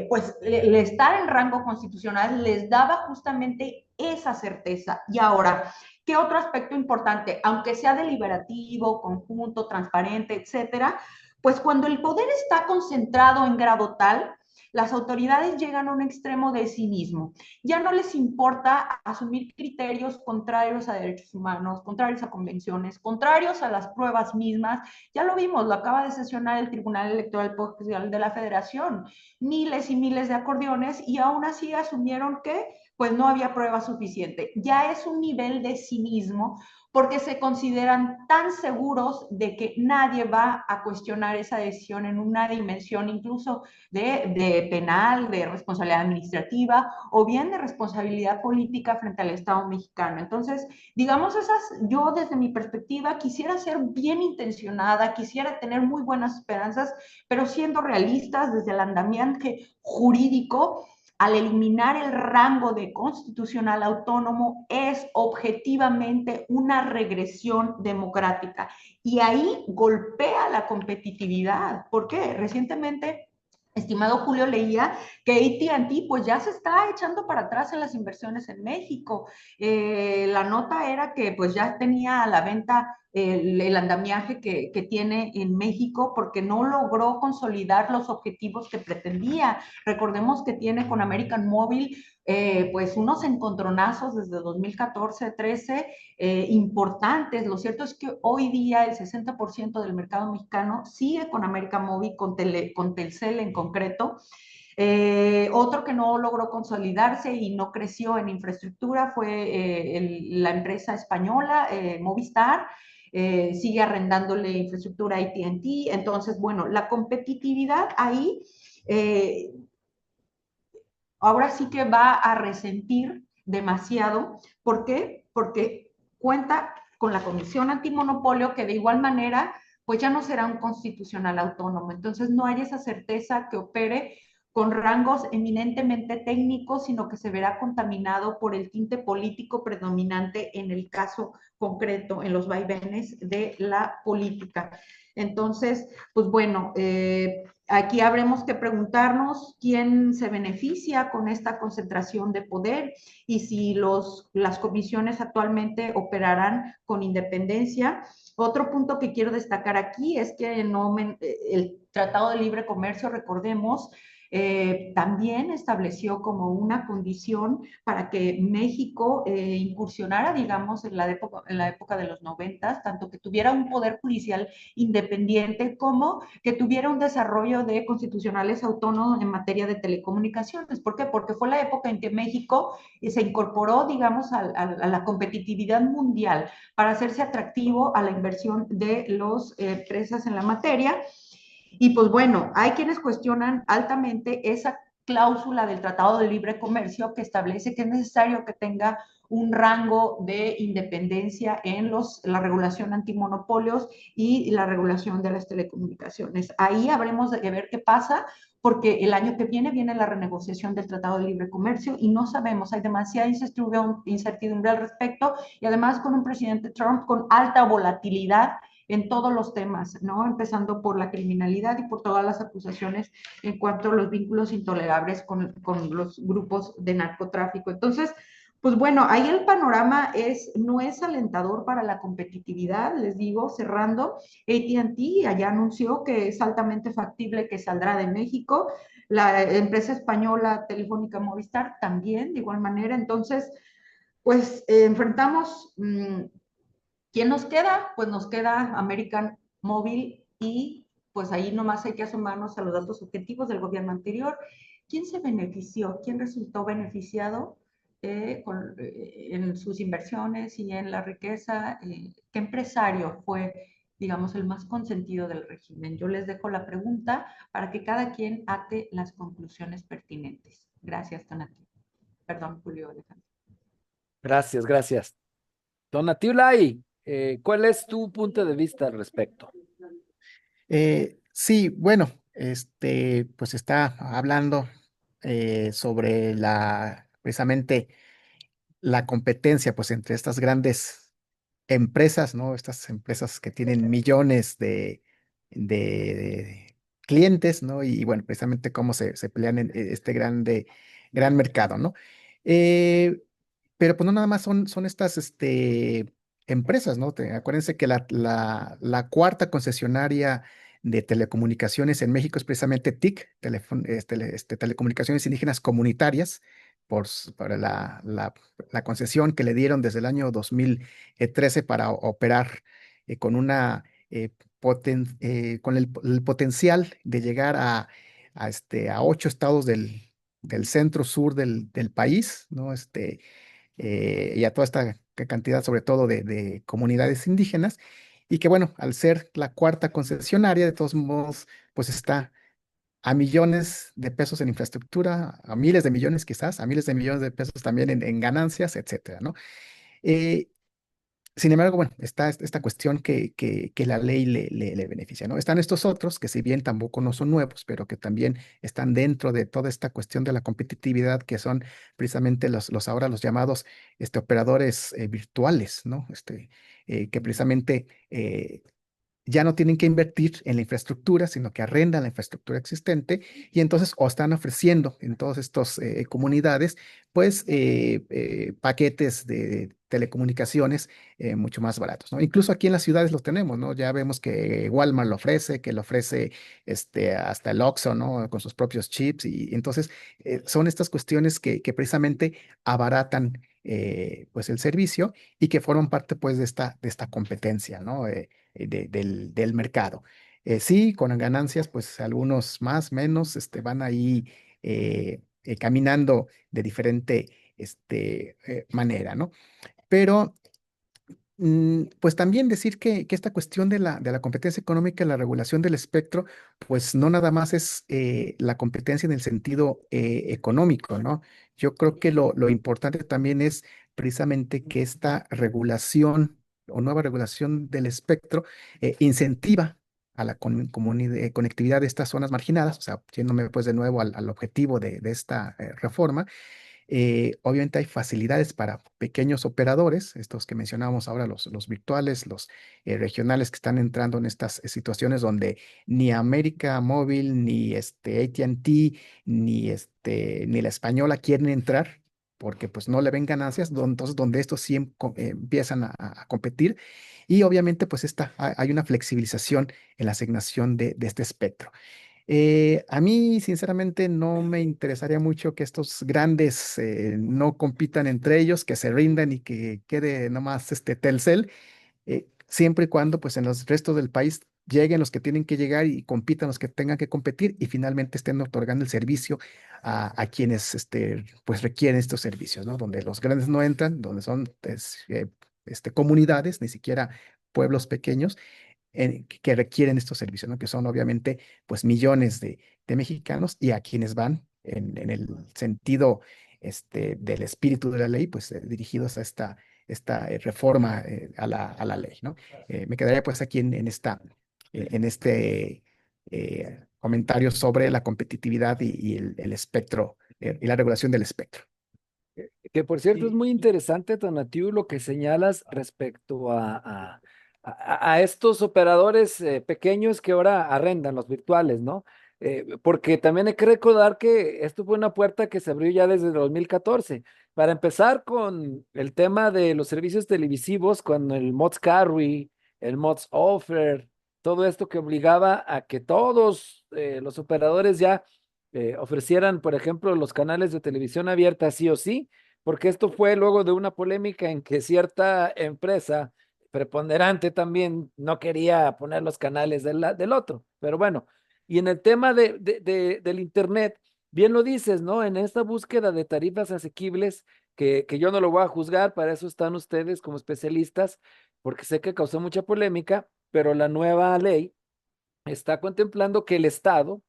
pues el estar en rango constitucional les daba justamente esa certeza. Y ahora, ¿qué otro aspecto importante? Aunque sea deliberativo, conjunto, transparente, etcétera, pues cuando el poder está concentrado en grado tal, las autoridades llegan a un extremo de cinismo. Ya no les importa asumir criterios contrarios a derechos humanos, contrarios a convenciones, contrarios a las pruebas mismas. Ya lo vimos, lo acaba de sesionar el Tribunal Electoral de la Federación. Miles y miles de acordeones y aún así asumieron que pues no había prueba suficiente. Ya es un nivel de cinismo porque se consideran tan seguros de que nadie va a cuestionar esa decisión en una dimensión incluso de penal, de responsabilidad administrativa o bien de responsabilidad política frente al Estado mexicano. Entonces, digamos, yo desde mi perspectiva quisiera ser bien intencionada, quisiera tener muy buenas esperanzas, pero siendo realistas desde el andamiaje jurídico, al eliminar el rango de constitucional autónomo, es objetivamente una regresión democrática. Y ahí golpea la competitividad. ¿Por qué? Recientemente, estimado Julio, leía que AT&T pues ya se está echando para atrás en las inversiones en México. La nota era que pues ya tenía a la venta el andamiaje que tiene en México porque no logró consolidar los objetivos que pretendía. Recordemos que tiene con American Mobile pues unos encontronazos desde 2014-13 importantes. Lo cierto es que hoy día el 60% del mercado mexicano sigue con American Mobile, con Telcel en concreto. Otro que no logró consolidarse y no creció en infraestructura fue la empresa española Movistar. Sigue arrendándole infraestructura a AT&T. Entonces, bueno, la competitividad ahí ahora sí que va a resentir demasiado. ¿Por qué? Porque cuenta con la Comisión Antimonopolio, que de igual manera, pues ya no será un constitucional autónomo. Entonces no hay esa certeza que opere con rangos eminentemente técnicos, sino que se verá contaminado por el tinte político predominante en el caso concreto, en los vaivenes de la política. Entonces, pues bueno, aquí habremos que preguntarnos quién se beneficia con esta concentración de poder y si las comisiones actualmente operarán con independencia. Otro punto que quiero destacar aquí es que el Tratado de Libre Comercio, recordemos, también estableció como una condición para que México incursionara, digamos, en la época de los 90, tanto que tuviera un poder judicial independiente como que tuviera un desarrollo de constitucionales autónomos en materia de telecomunicaciones. ¿Por qué? Porque fue la época en que México se incorporó, digamos, a la competitividad mundial para hacerse atractivo a la inversión de las empresas en la materia. Y pues bueno, hay quienes cuestionan altamente esa cláusula del Tratado de Libre Comercio que establece que es necesario que tenga un rango de independencia en la regulación antimonopolios y la regulación de las telecomunicaciones. Ahí habremos de ver qué pasa, porque el año que viene la renegociación del Tratado de Libre Comercio y no sabemos, hay demasiada incertidumbre al respecto y además con un presidente Trump con alta volatilidad en todos los temas, ¿no? Empezando por la criminalidad y por todas las acusaciones en cuanto a los vínculos intolerables con los grupos de narcotráfico. Entonces, pues bueno, ahí el panorama no es alentador para la competitividad, les digo, cerrando, AT&T allá anunció que es altamente factible que saldrá de México, la empresa española Telefónica Movistar también, de igual manera. Entonces, pues enfrentamos ¿Quién nos queda? Pues nos queda American Móvil y pues ahí nomás hay que asomarnos a los datos objetivos del gobierno anterior. ¿Quién se benefició? ¿Quién resultó beneficiado en sus inversiones y en la riqueza? ¿Qué empresario fue, digamos, el más consentido del régimen? Yo les dejo la pregunta para que cada quien ate las conclusiones pertinentes. Gracias, Tonati. Perdón, Julio Alejandro. Gracias, gracias. Tonatiuh, ¿cuál es tu punto de vista al respecto? Sí, bueno, pues está hablando sobre precisamente la competencia, pues entre estas grandes empresas, ¿no? Estas empresas que tienen millones de clientes, ¿no? Y bueno, precisamente cómo se pelean en este gran mercado, ¿no? Eh, pero pues no nada más son estas empresas, ¿no? Acuérdense que la cuarta concesionaria de telecomunicaciones en México es precisamente TIC, Telecomunicaciones Indígenas Comunitarias, por la concesión que le dieron desde el año 2013 para operar con con el potencial de llegar a 8 estados del centro sur del país, ¿no? Y a toda esta cantidad, sobre todo de comunidades indígenas, y que bueno, al ser la cuarta concesionaria, de todos modos, pues está a millones de pesos en infraestructura, a miles de millones quizás, a miles de millones de pesos también en ganancias, etcétera, ¿no? Eh, Sin embargo, bueno, está esta cuestión que la ley le beneficia, ¿no? Están estos otros que si bien tampoco no son nuevos, pero que también están dentro de toda esta cuestión de la competitividad, que son precisamente los ahora los llamados operadores virtuales, ¿no? Que precisamente ya no tienen que invertir en la infraestructura, sino que arrendan la infraestructura existente y entonces o están ofreciendo en todas estas comunidades, pues paquetes de telecomunicaciones mucho más baratos, ¿no? Incluso aquí en las ciudades los tenemos, ¿no? Ya vemos que Walmart lo ofrece, que lo ofrece hasta el Oxxo, ¿no? Con sus propios chips y entonces son estas cuestiones que precisamente abaratan pues el servicio y que forman parte pues de esta competencia, ¿no? Del mercado. Sí, con ganancias, pues algunos más, menos, van ahí caminando de diferente manera, ¿no? Pero pues también decir que esta cuestión de la competencia económica y la regulación del espectro, pues no nada más es la competencia en el sentido económico, ¿no? Yo creo que lo importante también es precisamente que esta regulación o nueva regulación del espectro incentiva a la conectividad de estas zonas marginadas, o sea, yéndome pues de nuevo al objetivo de esta reforma. Obviamente hay facilidades para pequeños operadores, estos que mencionábamos ahora, los virtuales, los regionales que están entrando en estas situaciones donde ni América Móvil, ni AT&T, ni la Española quieren entrar porque pues no le ven ganancias, entonces donde estos sí empiezan a competir y obviamente pues hay una flexibilización en la asignación de este espectro. A mí, sinceramente, no me interesaría mucho que estos grandes no compitan entre ellos, que se rindan y que quede nomás Telcel, siempre y cuando pues en los restos del país lleguen los que tienen que llegar y compitan los que tengan que competir y finalmente estén otorgando el servicio a quienes pues requieren estos servicios, ¿no? Donde los grandes no entran, donde son pues, comunidades, ni siquiera pueblos pequeños que requieren estos servicios, ¿no? Que son obviamente pues millones de mexicanos y a quienes van en el sentido del espíritu de la ley, pues dirigidos a esta reforma a la ley, ¿no? Me quedaría pues aquí en este comentario sobre la competitividad y el espectro y la regulación del espectro. Que por cierto es muy interesante, Tonatiuh, lo que señalas respecto a estos operadores pequeños que ahora arrendan los virtuales, ¿no? Porque también hay que recordar que esto fue una puerta que se abrió ya desde el 2014. Para empezar con el tema de los servicios televisivos, con el Mods Carry, el Mods Offer, todo esto que obligaba a que todos los operadores ya ofrecieran, por ejemplo, los canales de televisión abierta sí o sí, porque esto fue luego de una polémica en que cierta empresa preponderante también no quería poner los canales del otro, pero bueno, y en el tema del Internet, bien lo dices, ¿no? En esta búsqueda de tarifas asequibles, que yo no lo voy a juzgar, para eso están ustedes como especialistas, porque sé que causó mucha polémica, pero la nueva ley está contemplando que el Estado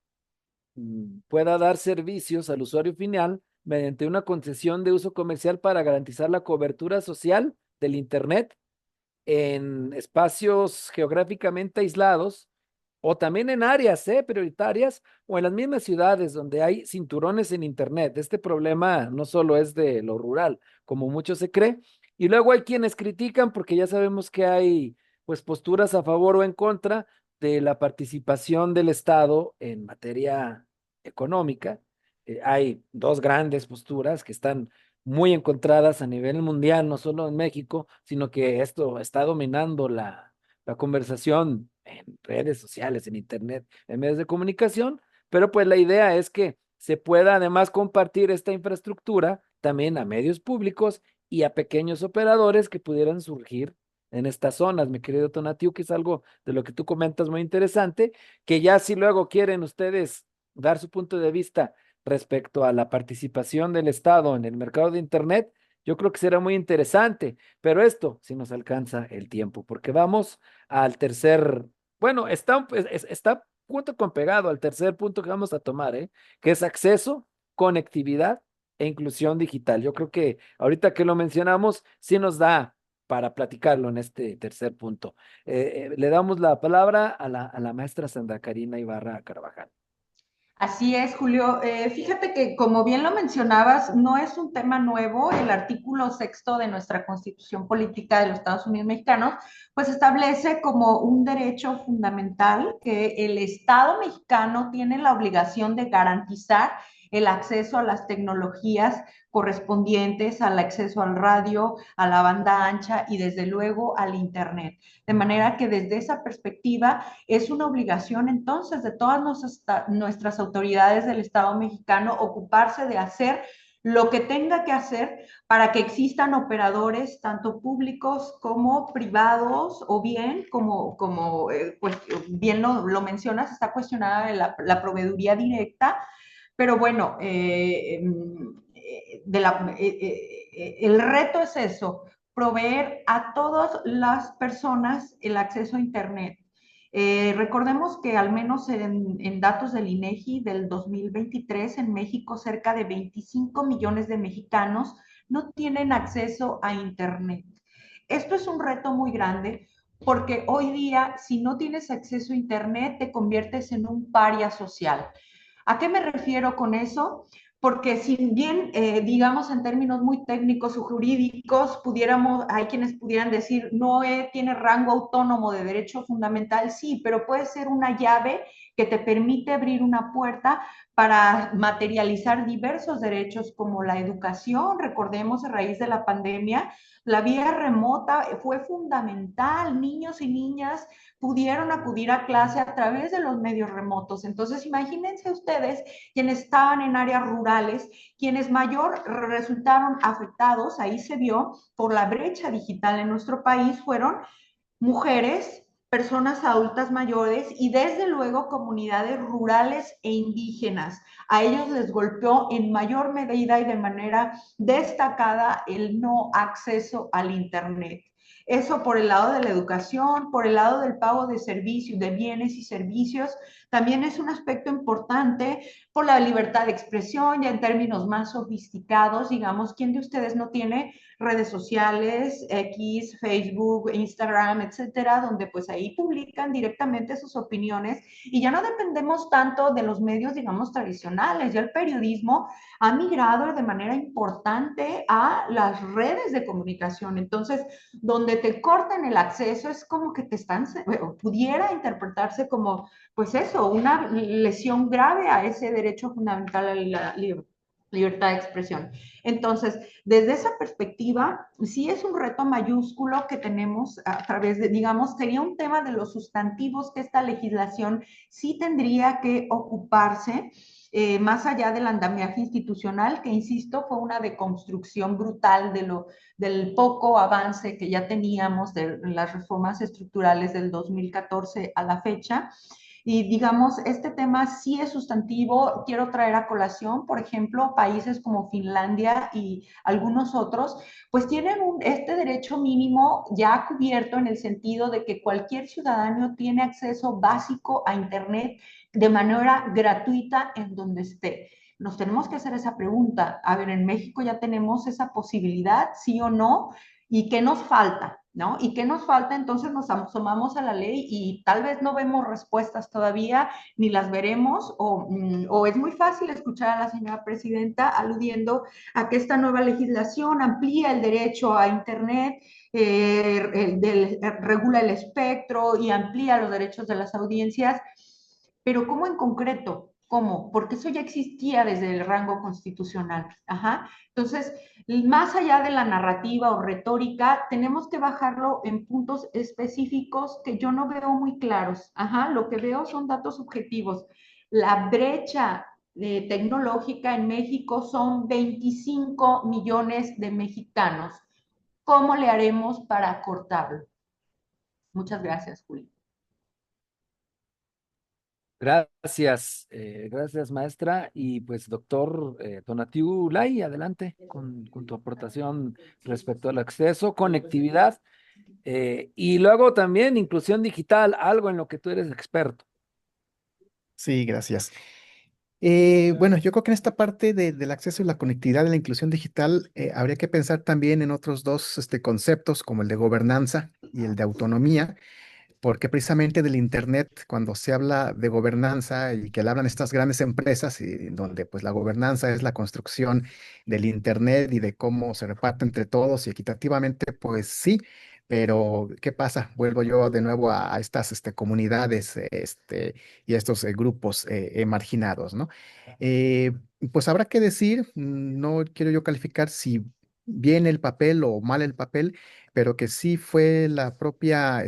pueda dar servicios al usuario final mediante una concesión de uso comercial para garantizar la cobertura social del Internet en espacios geográficamente aislados o también en áreas prioritarias o en las mismas ciudades donde hay cinturones en Internet. Este problema no solo es de lo rural, como mucho se cree. Y luego hay quienes critican porque ya sabemos que hay pues posturas a favor o en contra de la participación del Estado en materia económica. Hay dos grandes posturas que están muy encontradas a nivel mundial, no solo en México, sino que esto está dominando la conversación en redes sociales, en Internet, en medios de comunicación, pero pues la idea es que se pueda además compartir esta infraestructura también a medios públicos y a pequeños operadores que pudieran surgir en estas zonas, mi querido Tonatiu, que es algo de lo que tú comentas muy interesante, que ya si luego quieren ustedes dar su punto de vista respecto a la participación del Estado en el mercado de Internet, yo creo que será muy interesante, pero esto sí nos alcanza el tiempo, porque vamos al tercer, bueno, está junto con pegado al tercer punto que vamos a tomar, que es acceso, conectividad e inclusión digital. Yo creo que ahorita que lo mencionamos, sí nos da para platicarlo en este tercer punto. Le damos la palabra a la maestra Sandra Karina Ibarra Carvajal. Así es, Julio. Fíjate que, como bien lo mencionabas, no es un tema nuevo. El artículo sexto de nuestra Constitución Política de los Estados Unidos Mexicanos, pues establece como un derecho fundamental que el Estado mexicano tiene la obligación de garantizar el acceso a las tecnologías correspondientes, al acceso al radio, a la banda ancha y desde luego al Internet. De manera que desde esa perspectiva es una obligación entonces de todas nuestras autoridades del Estado mexicano ocuparse de hacer lo que tenga que hacer para que existan operadores tanto públicos como privados o bien pues bien lo mencionas, está cuestionada la proveeduría directa, pero bueno, el reto es eso, proveer a todas las personas el acceso a Internet. Recordemos que al menos en datos del INEGI del 2023 en México cerca de 25 millones de mexicanos no tienen acceso a Internet. Esto es un reto muy grande porque hoy día si no tienes acceso a Internet te conviertes en un paria social. ¿A qué me refiero con eso? Porque si bien, digamos, en términos muy técnicos o jurídicos, hay quienes pudieran decir, no tiene rango autónomo de derecho fundamental, sí, pero puede ser una llave que te permite abrir una puerta para materializar diversos derechos como la educación. Recordemos, a raíz de la pandemia, la vía remota fue fundamental. Niños y niñas pudieron acudir a clase a través de los medios remotos. Entonces, imagínense ustedes quienes estaban en áreas rurales, quienes mayor resultaron afectados, ahí se vio por la brecha digital en nuestro país, fueron mujeres, personas adultas mayores y desde luego comunidades rurales e indígenas. A ellos les golpeó en mayor medida y de manera destacada el no acceso al Internet. Eso por el lado de la educación, por el lado del pago de servicios, de bienes y servicios, también es un aspecto importante por la libertad de expresión, ya en términos más sofisticados, digamos, ¿quién de ustedes no tiene redes sociales, X, Facebook, Instagram, etcétera, donde pues ahí publican directamente sus opiniones y ya no dependemos tanto de los medios, digamos, tradicionales? Ya el periodismo ha migrado de manera importante a las redes de comunicación. Entonces, donde te cortan el acceso es como que te están, pudiera interpretarse como, pues eso, una lesión grave a ese derecho fundamental a la libertad de expresión. Entonces, desde esa perspectiva, sí es un reto mayúsculo que tenemos a través de, digamos, sería un tema de los sustantivos que esta legislación sí tendría que ocuparse. más allá del andamiaje institucional, que insisto, fue una deconstrucción brutal del poco avance que ya teníamos de las reformas estructurales del 2014 a la fecha. Y digamos, este tema sí es sustantivo. Quiero traer a colación, por ejemplo, países como Finlandia y algunos otros, pues tienen este derecho mínimo ya cubierto en el sentido de que cualquier ciudadano tiene acceso básico a Internet de manera gratuita en donde esté. Nos tenemos que hacer esa pregunta. A ver, en México ya tenemos esa posibilidad, sí o no, y qué nos falta, ¿no? ¿Y qué nos falta? Entonces nos asomamos a la ley y tal vez no vemos respuestas todavía, ni las veremos, o es muy fácil escuchar a la señora presidenta aludiendo a que esta nueva legislación amplía el derecho a Internet, regula el espectro y amplía los derechos de las audiencias, pero ¿cómo en concreto? ¿Cómo? Porque eso ya existía desde el rango constitucional. Ajá. Entonces, más allá de la narrativa o retórica, tenemos que bajarlo en puntos específicos que yo no veo muy claros. Ajá. Lo que veo son datos objetivos. La brecha tecnológica en México son 25 millones de mexicanos. ¿Cómo le haremos para acortarlo? Muchas gracias, Julio. Gracias maestra. Y pues doctor Tonatiu Lai, adelante con tu aportación respecto al acceso, conectividad y luego también inclusión digital, algo en lo que tú eres experto. Sí, gracias. Bueno, yo creo que en esta parte del acceso y la conectividad de la inclusión digital habría que pensar también en otros dos conceptos como el de gobernanza y el de autonomía, porque precisamente del Internet, cuando se habla de gobernanza y que le hablan estas grandes empresas, y donde pues la gobernanza es la construcción del Internet y de cómo se reparte entre todos y equitativamente, pues sí, pero ¿qué pasa? Vuelvo yo de nuevo a estas comunidades y a estos grupos marginados, ¿no? Eh, pues habrá que decir, no quiero yo calificar si bien el papel o mal el papel, pero que sí fue la propia,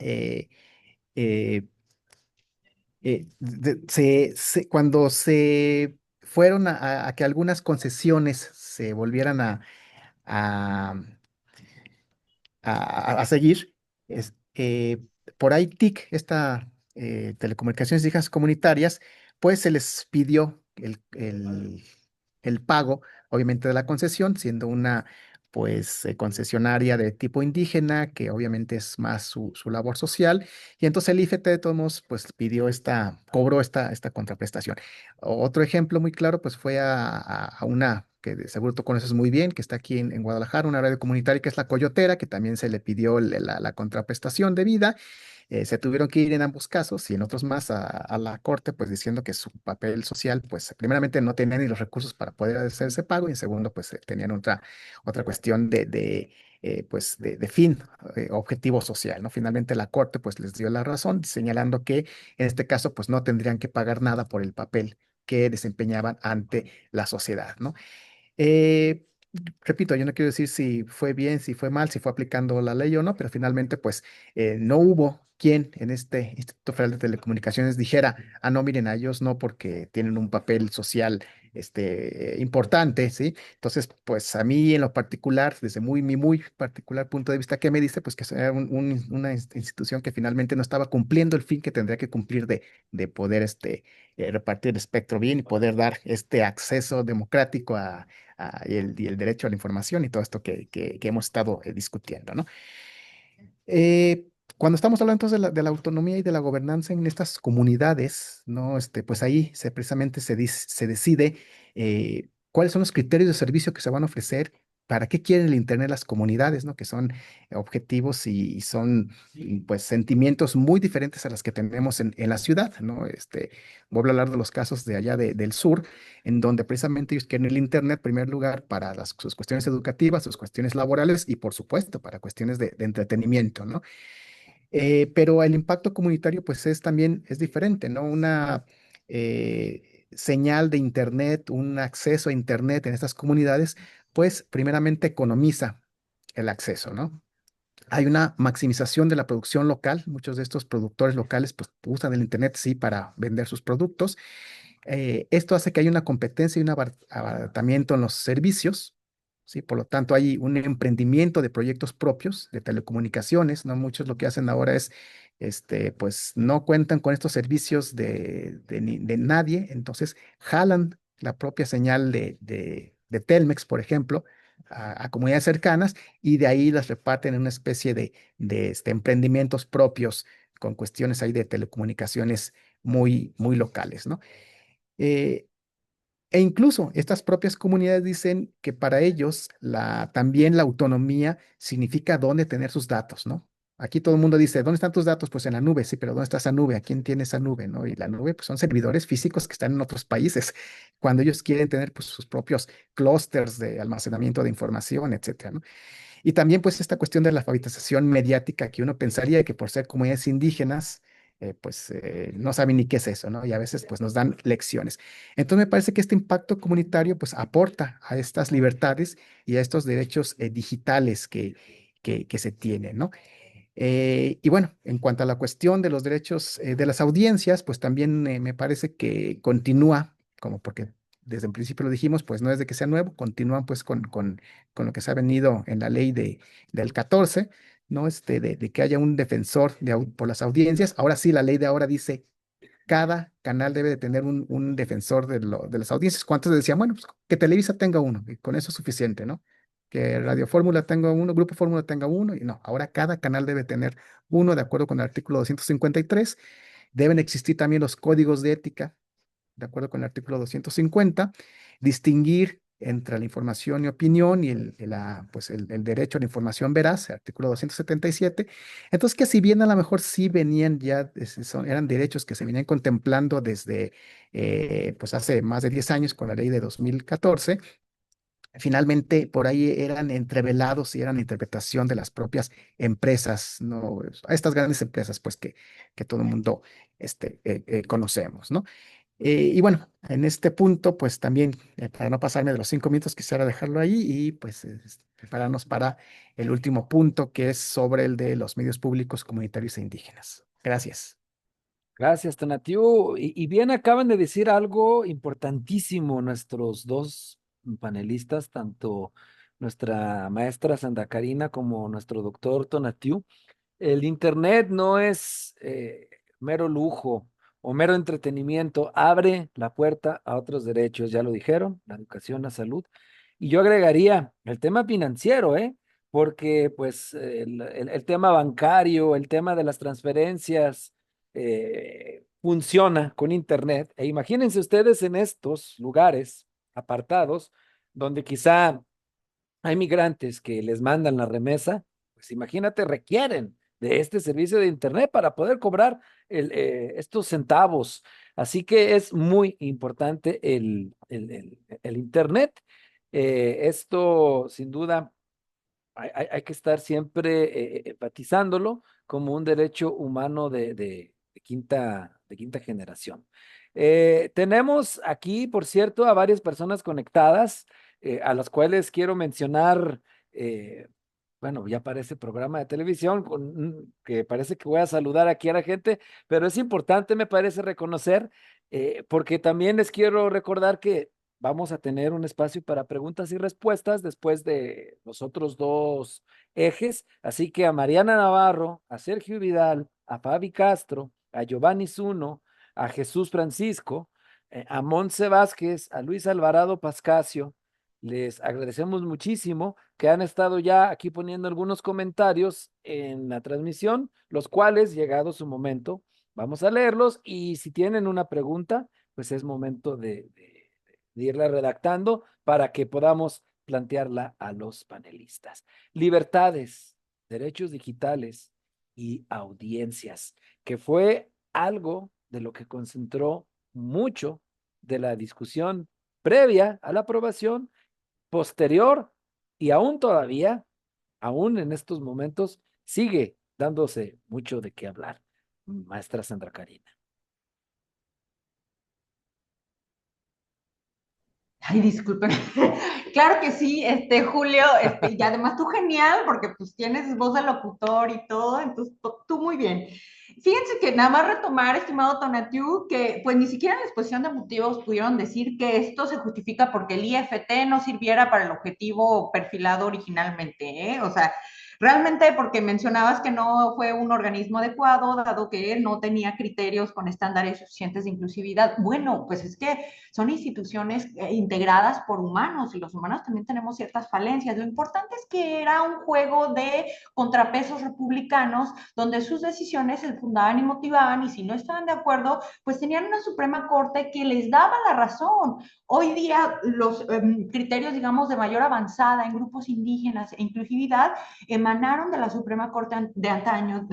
eh, eh, cuando se fueron a que algunas concesiones se volvieran a, a seguir, por ahí TIC, esta Telecomunicaciones Hijas Comunitarias, pues se les pidió el pago, obviamente, de la concesión, siendo una pues concesionaria de tipo indígena, que obviamente es más su labor social, y entonces el IFT de todos modos, pues cobró esta contraprestación. Otro ejemplo muy claro, pues fue a una que de seguro tú conoces muy bien, que está aquí en Guadalajara, una radio comunitaria que es La Coyotera, que también se le pidió la contraprestación debida. Se tuvieron que ir en ambos casos y en otros más a la corte, pues diciendo que su papel social, pues primeramente no tenían ni los recursos para poder hacer ese pago y en segundo, pues tenían otra cuestión pues de fin, objetivo social, ¿no? Finalmente la corte pues les dio la razón, señalando que en este caso pues no tendrían que pagar nada por el papel que desempeñaban ante la sociedad, ¿no? Eh, Repito, yo no quiero decir si fue bien, si fue mal, si fue aplicando la ley o no, pero finalmente, pues, no hubo quien en este Instituto Federal de Telecomunicaciones dijera, ah, no, miren, a ellos no, porque tienen un papel social, importante, ¿sí? Entonces, pues, a mí en lo particular, desde mi muy particular punto de vista, ¿qué me dice? Pues que era una institución que finalmente no estaba cumpliendo el fin que tendría que cumplir de poder, repartir el espectro bien y poder dar este acceso democrático y el derecho a la información y todo esto que hemos estado discutiendo, ¿no? Eh, Cuando estamos hablando entonces de la autonomía y de la gobernanza en estas comunidades, ¿no? Pues ahí precisamente se decide cuáles son los criterios de servicio que se van a ofrecer, para qué quieren el Internet las comunidades, ¿no? Que son objetivos y son pues sentimientos muy diferentes a los que tenemos en la ciudad, ¿no? Voy a hablar de los casos de allá del sur, en donde precisamente ellos quieren el Internet, en primer lugar, para sus cuestiones educativas, sus cuestiones laborales y, por supuesto, para cuestiones de entretenimiento, ¿no? Pero el impacto comunitario, pues, es diferente, ¿no? Una señal de Internet, un acceso a Internet en estas comunidades, pues, primeramente economiza el acceso, ¿no? hay una maximización de la producción local. Muchos de estos productores locales pues usan el Internet sí para vender sus productos. Esto hace que haya una competencia y un abaratamiento en los servicios, ¿sí? Por lo tanto, hay un emprendimiento de proyectos propios de telecomunicaciones, ¿no? Muchos lo que hacen ahora es, pues no cuentan con estos servicios de nadie, entonces jalan la propia señal de Telmex, por ejemplo, a comunidades cercanas y de ahí las reparten en una especie de emprendimientos propios con cuestiones ahí de telecomunicaciones muy locales, ¿no? Eh, E incluso estas propias comunidades dicen que para ellos también la autonomía significa dónde tener sus datos, ¿no? Aquí todo el mundo dice, ¿dónde están tus datos? Pues en la nube, sí, pero ¿dónde está esa nube? ¿A quién tiene esa nube, no? Y la nube, pues son servidores físicos que están en otros países, cuando ellos quieren tener pues, sus propios clústeres de almacenamiento de información, etcétera, ¿no? Y también pues esta cuestión de la alfabetización mediática que uno pensaría que por ser comunidades indígenas, no saben ni qué es eso, ¿no? Y a veces pues nos dan lecciones. Entonces me parece que este impacto comunitario pues aporta a estas libertades y a estos derechos digitales que se tienen, ¿no? Y bueno, en cuanto a la cuestión de los derechos de las audiencias, pues también me parece que continúa, como porque desde el principio lo dijimos, pues no es de que sea nuevo, continúan pues con lo que se ha venido en la ley del 14, ¿no? De que haya un defensor por las audiencias. Ahora sí, la ley de ahora dice, cada canal debe de tener un defensor de las audiencias. ¿Cuántos decían? Bueno, pues que Televisa tenga uno, y con eso es suficiente, ¿no? Que Radio Fórmula tenga uno, Grupo Fórmula tenga uno, y no, ahora cada canal debe tener uno, de acuerdo con el artículo 253. Deben existir también los códigos de ética, de acuerdo con el artículo 250, distinguir entre la información y opinión y el derecho a la información veraz, el artículo 277. Entonces, que si bien a lo mejor sí venían ya, eran derechos que se venían contemplando desde pues hace más de 10 años con la ley de 2014, finalmente por ahí eran entrevelados y eran interpretación de las propias empresas, ¿no? A estas grandes empresas, pues que todo el mundo conocemos, ¿no? Y bueno, en este punto, pues también, para no pasarme de los 5 minutos, quisiera dejarlo ahí y pues prepararnos para el último punto, que es sobre el de los medios públicos comunitarios e indígenas. Gracias. Gracias, Tonatiu. Y bien acaban de decir algo importantísimo nuestros dos panelistas, tanto nuestra maestra Sandra Karina como nuestro doctor Tonatiu. El Internet no es mero lujo o mero entretenimiento, abre la puerta a otros derechos, ya lo dijeron, la educación, la salud. Y yo agregaría el tema financiero, ¿eh? Porque pues el tema bancario, el tema de las transferencias funciona con Internet. E imagínense ustedes en estos lugares apartados donde quizá hay migrantes que les mandan la remesa, pues imagínate, requieren de este servicio de Internet para poder cobrar estos centavos. Así que es muy importante el Internet. Esto, sin duda, hay que estar siempre enfatizándolo como un derecho humano de quinta generación. Tenemos aquí, por cierto, a varias personas conectadas, a las cuales quiero mencionar, eh, bueno, ya parece programa de televisión, que parece que voy a saludar aquí a la gente, pero es importante, me parece, reconocer, porque también les quiero recordar que vamos a tener un espacio para preguntas y respuestas después de los otros dos ejes. Así que a Mariana Navarro, a Sergio Vidal, a Fabi Castro, a Giovanni Zuno, a Jesús Francisco, a Montse Vázquez, a Luis Alvarado Pascasio, les agradecemos muchísimo que han estado ya aquí poniendo algunos comentarios en la transmisión, los cuales, llegado su momento, vamos a leerlos y si tienen una pregunta, pues es momento de irla redactando para que podamos plantearla a los panelistas. Libertades, derechos digitales y audiencias, que fue algo de lo que concentró mucho de la discusión previa a la aprobación, posterior y aún todavía, aún en estos momentos, sigue dándose mucho de qué hablar. Maestra Sandra Karina. Ay, disculpen. Claro que sí, Julio, y además tú genial, porque pues tienes voz de locutor y todo, entonces tú muy bien. Fíjense que nada más retomar, estimado Tonatiu, que pues ni siquiera en la exposición de motivos pudieron decir que esto se justifica porque el IFT no sirviera para el objetivo perfilado originalmente, ¿eh? O sea, realmente porque mencionabas que no fue un organismo adecuado, dado que no tenía criterios con estándares suficientes de inclusividad. Bueno, pues es que son instituciones integradas por humanos y los humanos también tenemos ciertas falencias. Lo importante es que era un juego de contrapesos republicanos donde sus decisiones se fundaban y motivaban y si no estaban de acuerdo, pues tenían una Suprema Corte que les daba la razón. Hoy día los criterios, digamos, de mayor avanzada en grupos indígenas e inclusividad emanaron de la Suprema Corte de antaño,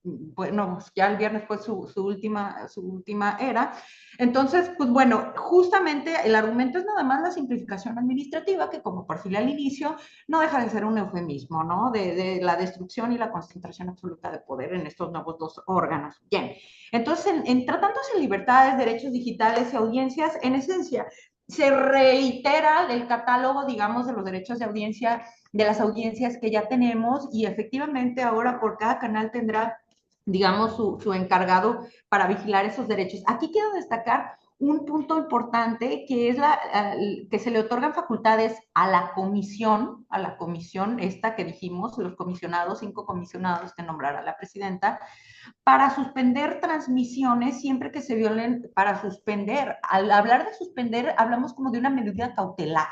bueno, ya el viernes fue su última era. Entonces, pues bueno, justamente el argumento es nada más la simplificación administrativa, que como perfilé al inicio, no deja de ser un eufemismo, ¿no? De la destrucción y la concentración absoluta de poder en estos nuevos dos órganos. Bien, entonces, tratándose de libertades, derechos digitales y audiencias, en esencia, se reitera el catálogo, digamos, de los derechos de audiencia, de las audiencias que ya tenemos, y efectivamente ahora por cada canal tendrá, digamos, su encargado para vigilar esos derechos. Aquí quiero destacar un punto importante que es que se le otorgan facultades a la comisión esta que dijimos, los comisionados, 5 comisionados que nombrará la presidenta, para suspender transmisiones siempre que se violen, para suspender. Al hablar de suspender, hablamos como de una medida cautelar,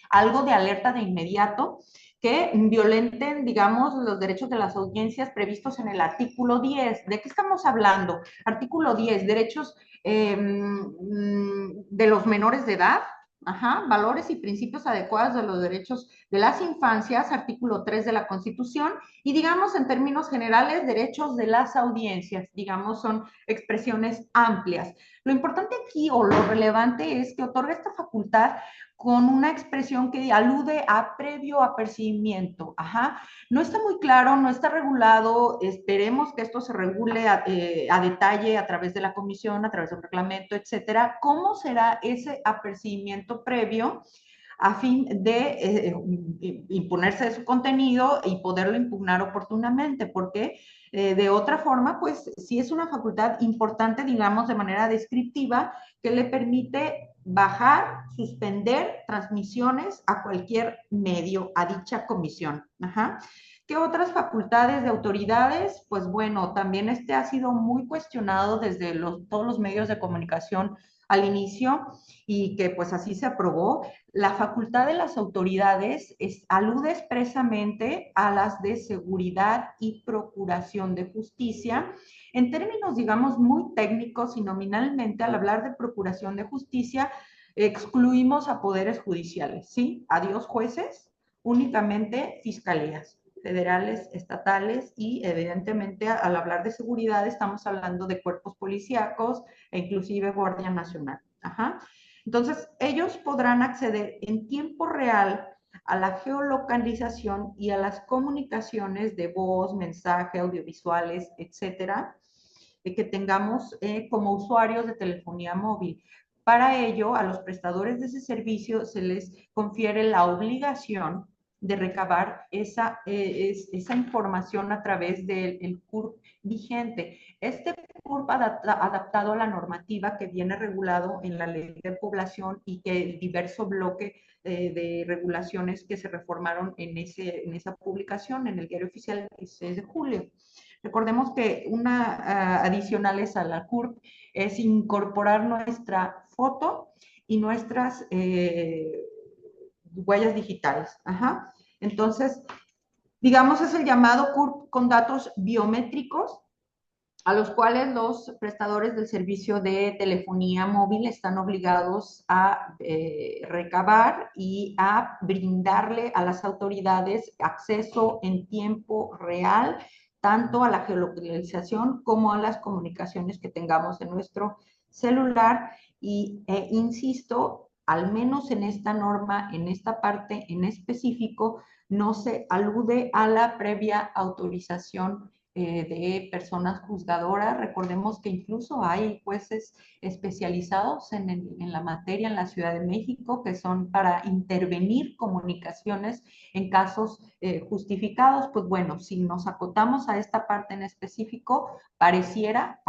algo de alerta de inmediato, que violenten, digamos, los derechos de las audiencias previstos en el artículo 10. ¿De qué estamos hablando? Artículo 10, derechos de los menores de edad, ajá, valores y principios adecuados de los derechos de las infancias, artículo 3 de la Constitución, y digamos en términos generales, derechos de las audiencias, digamos, son expresiones amplias. Lo importante aquí o lo relevante es que otorga esta facultad con una expresión que alude a previo apercibimiento. Ajá. No está muy claro, no está regulado, esperemos que esto se regule a detalle a través de la comisión, a través de un reglamento, etcétera. ¿Cómo será ese apercibimiento previo a fin de imponerse de su contenido y poderlo impugnar oportunamente? Porque de otra forma, pues sí es una facultad importante, digamos, de manera descriptiva, que le permite bajar, suspender transmisiones a cualquier medio, a dicha comisión. Ajá. ¿Qué otras facultades de autoridades? Pues bueno, también ha sido muy cuestionado desde todos los medios de comunicación al inicio y que pues así se aprobó. La facultad de las autoridades alude expresamente a las de seguridad y procuración de justicia. En términos, digamos, muy técnicos y nominalmente, al hablar de procuración de justicia, excluimos a poderes judiciales, ¿sí? Adiós jueces, únicamente fiscalías federales, estatales y evidentemente al hablar de seguridad estamos hablando de cuerpos policíacos e inclusive Guardia Nacional. Ajá. Entonces, ellos podrán acceder en tiempo real a la geolocalización y a las comunicaciones de voz, mensaje, audiovisuales, etcétera, que tengamos como usuarios de telefonía móvil. Para ello, a los prestadores de ese servicio se les confiere la obligación de recabar esa información a través del CURP vigente. Este CURP adaptado a la normativa que viene regulado en la Ley de Población y que el diverso bloque de regulaciones que se reformaron en esa publicación en el Diario Oficial el 16 de julio. Recordemos que una adicionales a la CURP es incorporar nuestra foto y nuestras huellas digitales. Ajá. Entonces, digamos, es el llamado CURP con datos biométricos, a los cuales los prestadores del servicio de telefonía móvil están obligados a recabar y a brindarle a las autoridades acceso en tiempo real, tanto a la geolocalización como a las comunicaciones que tengamos en nuestro celular. Y insisto, al menos en esta norma, en esta parte en específico, no se alude a la previa autorización de personas juzgadoras. Recordemos que incluso hay jueces especializados en la materia en la Ciudad de México que son para intervenir comunicaciones en casos justificados. Pues bueno, si nos acotamos a esta parte en específico, pareciera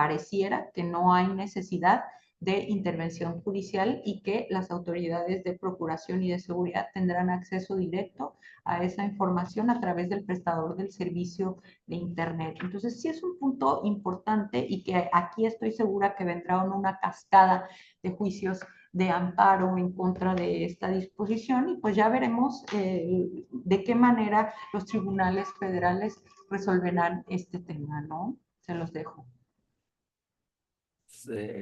que no hay necesidad de intervención judicial y que las autoridades de procuración y de seguridad tendrán acceso directo a esa información a través del prestador del servicio de Internet. Entonces, sí es un punto importante y que aquí estoy segura que vendrá una cascada de juicios de amparo en contra de esta disposición y pues ya veremos de qué manera los tribunales federales resolverán este tema, ¿no? Se los dejo.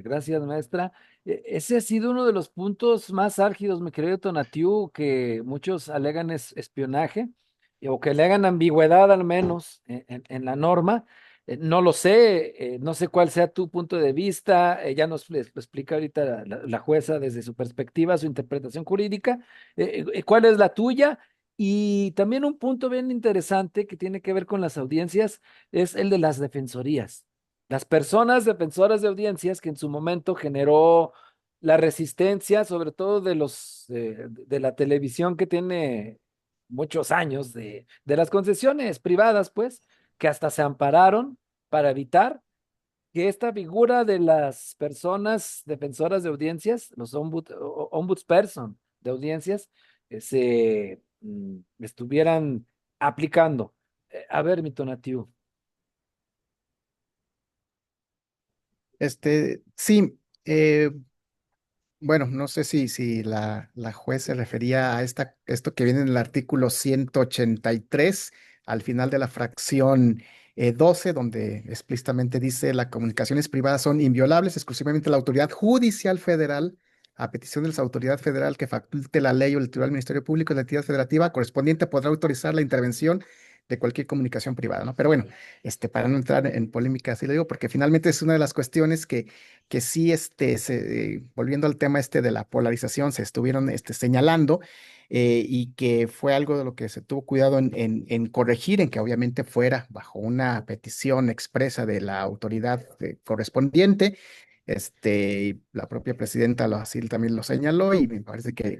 Gracias, maestra. Ese ha sido uno de los puntos más álgidos, mi querido Tonatiu, que muchos alegan es espionaje, o que le hagan ambigüedad al menos en la norma. No lo sé, no sé cuál sea tu punto de vista. Ya nos lo explica ahorita la jueza desde su perspectiva, su interpretación jurídica. ¿Cuál es la tuya? Y también un punto bien interesante que tiene que ver con las audiencias es el de las defensorías. Las personas defensoras de audiencias que en su momento generó la resistencia, sobre todo de de la televisión que tiene muchos años, de las concesiones privadas, pues, que hasta se ampararon para evitar que esta figura de las personas defensoras de audiencias, los ombudsperson de audiencias, estuvieran aplicando. A ver, mi Tonatiu. Sí, bueno, no sé si la juez se refería a esto que viene en el artículo 183 al final de la fracción 12, donde explícitamente dice las comunicaciones privadas son inviolables exclusivamente la autoridad judicial federal, a petición de la autoridad federal que faculte la ley o el titular del Ministerio Público de la entidad federativa correspondiente podrá autorizar la intervención de cualquier comunicación privada, ¿no? Pero bueno, para no entrar en polémica, así lo digo, porque finalmente es una de las cuestiones que sí, volviendo al tema de la polarización, se estuvieron señalando y que fue algo de lo que se tuvo cuidado en corregir, en que obviamente fuera bajo una petición expresa de la autoridad correspondiente. La propia presidenta así también lo señaló y me parece que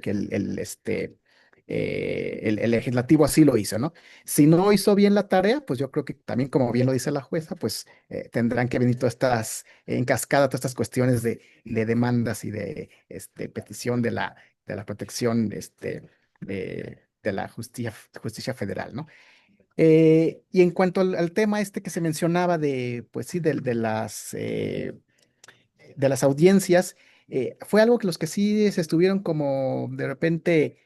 el legislativo así lo hizo, ¿no? Si no hizo bien la tarea, pues yo creo que también, como bien lo dice la jueza, pues tendrán que venir todas en cascada, todas estas cuestiones de demandas y de petición de la protección de la justicia federal, ¿no? Y en cuanto al tema que se mencionaba pues sí, de las audiencias, fue algo que los que sí se estuvieron como de repente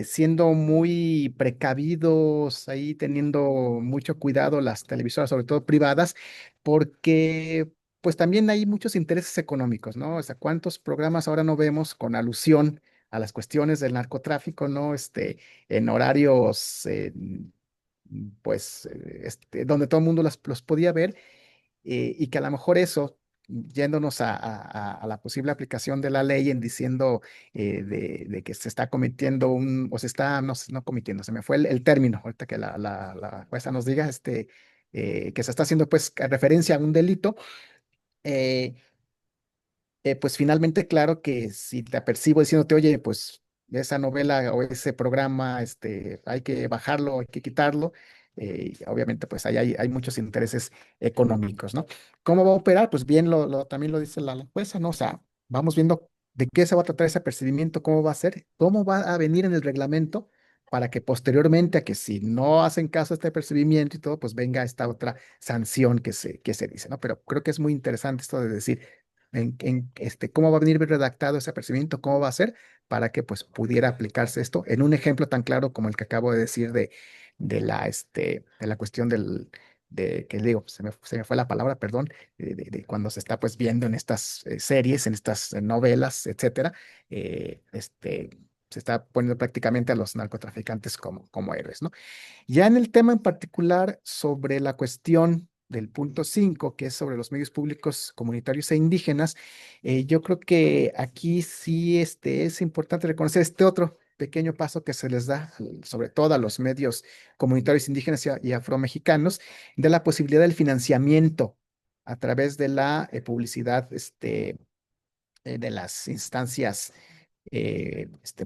siendo muy precavidos, ahí teniendo mucho cuidado las televisoras, sobre todo privadas, porque pues también hay muchos intereses económicos, ¿no? O sea, ¿cuántos programas ahora no vemos con alusión a las cuestiones del narcotráfico, ¿no? En horarios, pues, donde todo el mundo los podía ver y que a lo mejor eso, yéndonos a la posible aplicación de la ley en diciendo de que se está cometiendo o se está, no cometiendo, se me fue el término, ahorita que la jueza nos diga, que se está haciendo pues referencia a un delito, eh, pues finalmente, claro que si te apercibo diciéndote, oye, pues esa novela o ese programa, hay que bajarlo, hay que quitarlo, obviamente, pues ahí hay muchos intereses económicos, ¿no? ¿Cómo va a operar? Pues bien, también lo dice la jueza, ¿no? O sea, vamos viendo de qué se va a tratar ese apercibimiento, cómo va a ser, cómo va a venir en el reglamento para que posteriormente a que si no hacen caso a este apercibimiento y todo, pues venga esta otra sanción que se dice, ¿no? Pero creo que es muy interesante esto de decir cómo va a venir redactado ese apercibimiento, cómo va a ser para que pues pudiera aplicarse esto en un ejemplo tan claro como el que acabo de decir de la cuestión que digo, se me fue la palabra, perdón, de cuando se está pues viendo en estas series, en estas novelas, etcétera, se está poniendo prácticamente a los narcotraficantes como héroes, ¿no? Ya en el tema en particular sobre la cuestión del punto 5, que es sobre los medios públicos comunitarios e indígenas, yo creo que aquí sí es importante reconocer este otro pequeño paso que se les da, sobre todo a los medios comunitarios indígenas y afromexicanos, de la posibilidad del financiamiento a través de la publicidad de las instancias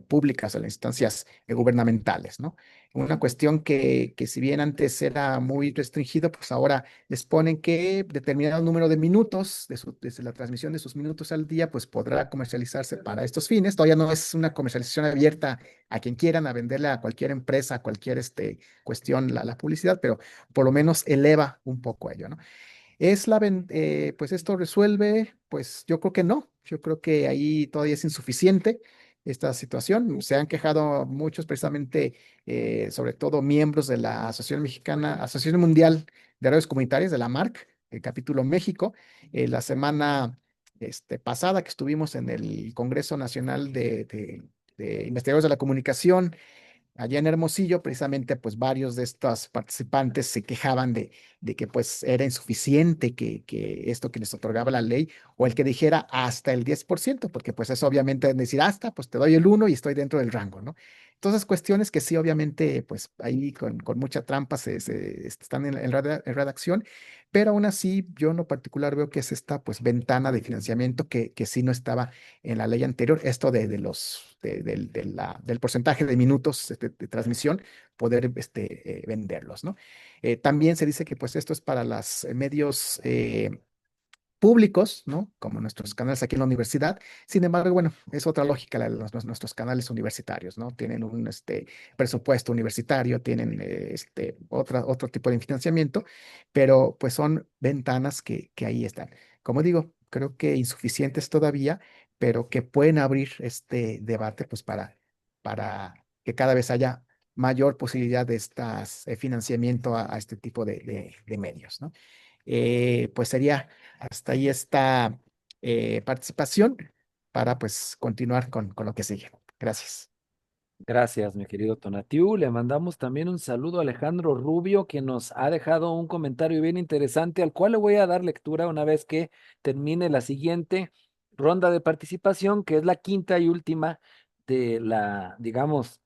públicas o las instancias gubernamentales, ¿no? Una cuestión que si bien antes era muy restringido, pues ahora les ponen que determinado número de minutos desde la transmisión de sus minutos al día, pues podrá comercializarse para estos fines. Todavía no es una comercialización abierta a quien quieran, a venderle a cualquier empresa, a cualquier cuestión la publicidad, pero por lo menos eleva un poco ello, ¿no? Pues esto resuelve, pues yo creo que no, yo creo que ahí todavía es insuficiente esta situación. Se han quejado muchos, precisamente, sobre todo miembros de la Asociación Mundial de Radios Comunitarias, de la MARC, el capítulo México, la semana pasada que estuvimos en el Congreso Nacional de Investigadores de la Comunicación. Allá en Hermosillo, precisamente, pues varios de estos participantes se quejaban de que pues era insuficiente que esto que les otorgaba la ley, o el que dijera hasta el 10%, porque pues eso obviamente decir hasta, pues te doy el 1 y estoy dentro del rango, ¿no? Entonces, cuestiones que sí, obviamente, pues ahí con mucha trampa están en redacción, pero aún así yo en lo particular veo que es esta pues ventana de financiamiento que sí no estaba en la ley anterior, esto del porcentaje de minutos de transmisión, poder venderlos, ¿no? También se dice que pues esto es para los medios públicos, ¿no? Como nuestros canales aquí en la universidad. Sin embargo, bueno, es otra lógica la de nuestros canales universitarios, ¿no? Tienen un presupuesto universitario, tienen otro tipo de financiamiento, pero pues son ventanas que ahí están. Como digo, creo que insuficientes todavía, pero que pueden abrir este debate pues para que cada vez haya mayor posibilidad de financiamiento a este tipo de medios, ¿no? Pues sería hasta ahí esta participación para pues continuar con lo que sigue. Gracias. Gracias, mi querido Tonatiu. Le mandamos también un saludo a Alejandro Rubio, que nos ha dejado un comentario bien interesante, al cual le voy a dar lectura una vez que termine la siguiente ronda de participación, que es la quinta y última de digamos,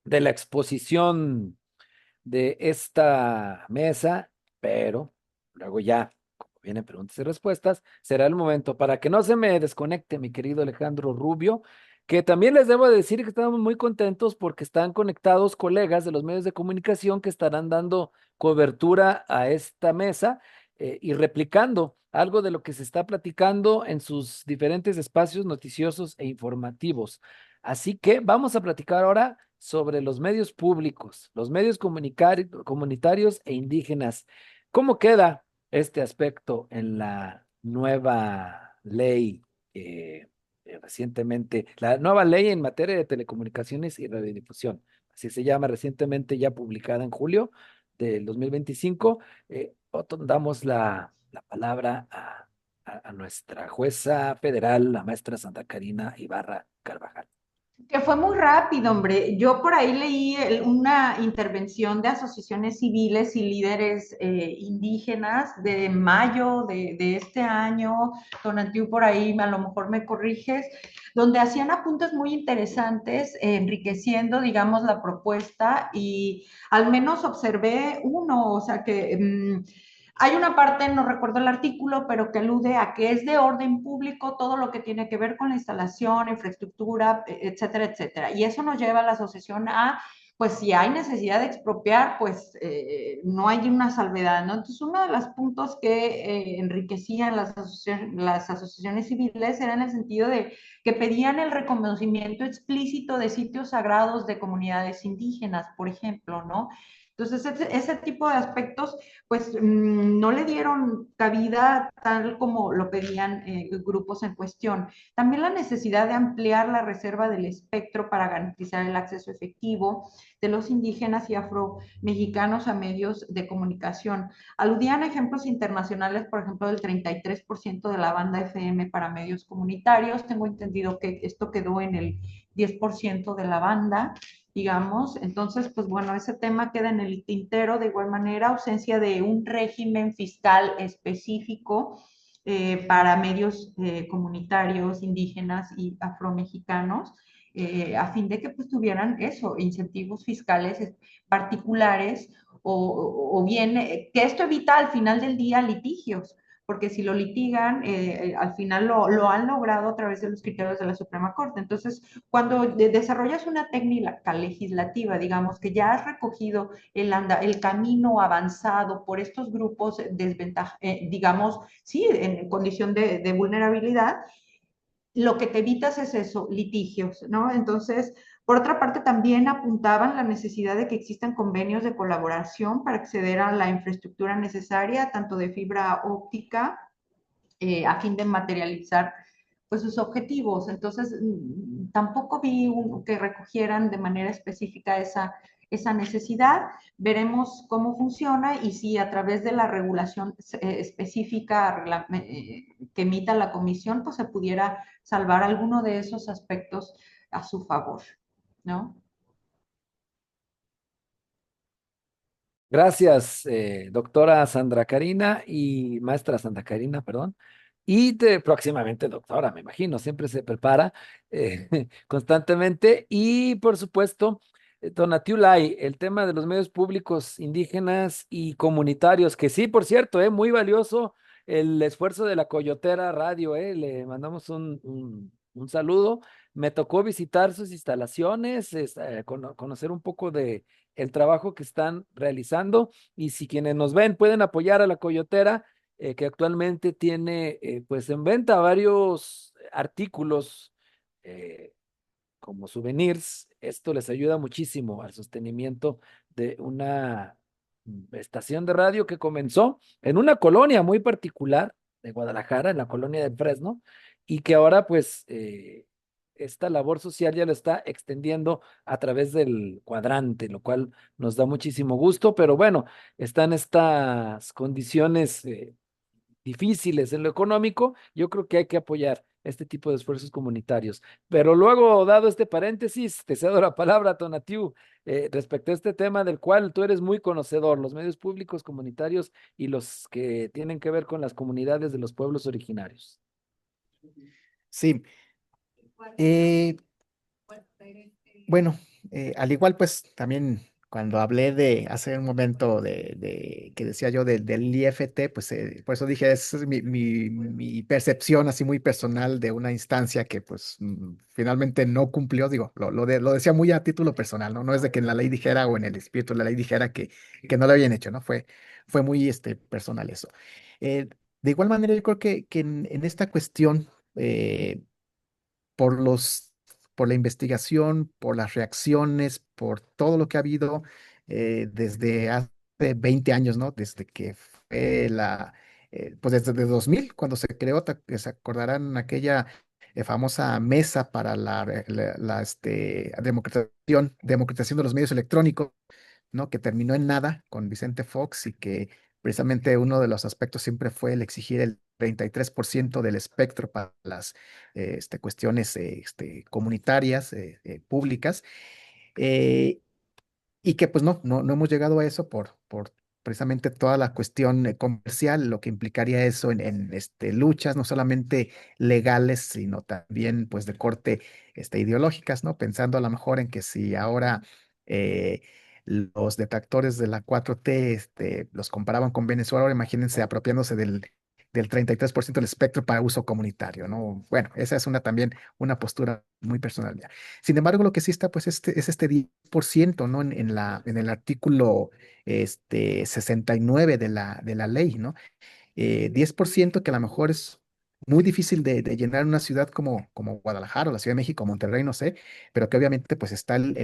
de la exposición de esta mesa, pero luego ya, como vienen preguntas y respuestas, será el momento para que no se me desconecte mi querido Alejandro Rubio, que también les debo decir que estamos muy contentos porque están conectados colegas de los medios de comunicación que estarán dando cobertura a esta mesa y replicando algo de lo que se está platicando en sus diferentes espacios noticiosos e informativos. Así que vamos a platicar ahora sobre los medios públicos, los medios comunitarios e indígenas. ¿Cómo queda este aspecto en la nueva ley recientemente, la nueva ley en materia de telecomunicaciones y radiodifusión? Así se llama, recientemente ya publicada en julio del 2025. Damos la palabra a nuestra jueza federal, la maestra Santa Karina Ibarra Carvajal. Que fue muy rápido, hombre. Yo por ahí leí una intervención de asociaciones civiles y líderes indígenas de mayo de este año. Tonatiu, por ahí a lo mejor me corriges, donde hacían apuntes muy interesantes, enriqueciendo, digamos, la propuesta, y al menos observé uno, o sea que hay una parte, no recuerdo el artículo, pero que alude a que es de orden público todo lo que tiene que ver con la instalación, infraestructura, etcétera, etcétera. Y eso nos lleva a la asociación a, pues si hay necesidad de expropiar, pues no hay una salvedad, ¿no? Entonces, uno de los puntos que enriquecían las asociaciones civiles era en el sentido de que pedían el reconocimiento explícito de sitios sagrados de comunidades indígenas, por ejemplo, ¿no? Entonces, ese tipo de aspectos, pues no le dieron cabida tal como lo pedían grupos en cuestión. También la necesidad de ampliar la reserva del espectro para garantizar el acceso efectivo de los indígenas y afromexicanos a medios de comunicación. Aludían a ejemplos internacionales, por ejemplo, del 33% de la banda FM para medios comunitarios. Tengo entendido que esto quedó en el 10% de la banda, digamos. Entonces, pues bueno, ese tema queda en el tintero. De igual manera, ausencia de un régimen fiscal específico para medios comunitarios, indígenas y afromexicanos. a fin de que pues tuvieran eso, incentivos fiscales particulares o bien que esto evita al final del día litigios, porque si lo litigan, al final lo han logrado a través de los criterios de la Suprema Corte. Entonces, cuando desarrollas una técnica legislativa, digamos, que ya has recogido el camino avanzado por estos grupos digamos, sí, en condición de vulnerabilidad, lo que te evitas es eso, litigios, ¿no? Entonces, por otra parte, también apuntaban la necesidad de que existan convenios de colaboración para acceder a la infraestructura necesaria, tanto de fibra óptica, a fin de materializar pues sus objetivos. Entonces, tampoco vi que recogieran de manera específica esa necesidad. Veremos cómo funciona y si a través de la regulación específica que emita la comisión, pues se pudiera salvar alguno de esos aspectos a su favor, ¿no? Gracias, doctora Sandra Karina y maestra Sandra Karina, perdón. Y próximamente doctora, me imagino, siempre se prepara constantemente. Y por supuesto, Tonatiuh Lai, el tema de los medios públicos indígenas y comunitarios, que sí, por cierto, muy valioso el esfuerzo de la Coyotera Radio, le mandamos un saludo. Me tocó visitar sus instalaciones, conocer un poco de el trabajo que están realizando y si quienes nos ven pueden apoyar a la Coyotera, que actualmente tiene pues en venta varios artículos eh, como souvenirs. Esto les ayuda muchísimo al sostenimiento de una estación de radio que comenzó en una colonia muy particular de Guadalajara, en la colonia de Fresno, y que ahora pues esta labor social ya lo está extendiendo a través del cuadrante, lo cual nos da muchísimo gusto, pero bueno, están estas condiciones difíciles en lo económico, yo creo que hay que apoyar este tipo de esfuerzos comunitarios. Pero luego, dado este paréntesis, te cedo la palabra, Tonatiuh, respecto a este tema del cual tú eres muy conocedor, los medios públicos comunitarios y los que tienen que ver con las comunidades de los pueblos originarios. Sí, eh, bueno, al igual pues también cuando hablé de hace un momento de que decía yo del IFT, pues por eso dije, esa es mi percepción así muy personal de una instancia que pues finalmente no cumplió, digo, lo decía muy a título personal, ¿no? No es de que en la ley dijera o en el espíritu de la ley dijera que no lo habían hecho, ¿no? Fue muy personal eso. De igual manera, yo creo que en esta cuestión, por por la investigación, por las reacciones, por todo lo que ha habido desde hace 20 años, ¿no? Desde que fue pues desde 2000, cuando se creó, que se acordarán aquella famosa mesa para democratización de los medios electrónicos, ¿no? Que terminó en nada con Vicente Fox y que precisamente uno de los aspectos siempre fue el exigir el 33% del espectro para las cuestiones comunitarias, públicas, eh, y que pues no hemos llegado a eso por precisamente toda la cuestión comercial, lo que implicaría eso en luchas no solamente legales, sino también pues de corte ideológicas, ¿no? Pensando a lo mejor en que si ahora eh, los detractores de la 4T los comparaban con Venezuela, ahora imagínense apropiándose del 33% del espectro para uso comunitario, ¿no? Bueno, esa es también una postura muy personal mía. Sin embargo, lo que sí está, pues, es este 10%, ¿no? En el artículo 69 de la ley, ¿no? 10% que a lo mejor es muy difícil de llenar en una ciudad como Guadalajara o la Ciudad de México, Monterrey, no sé, pero que obviamente pues está el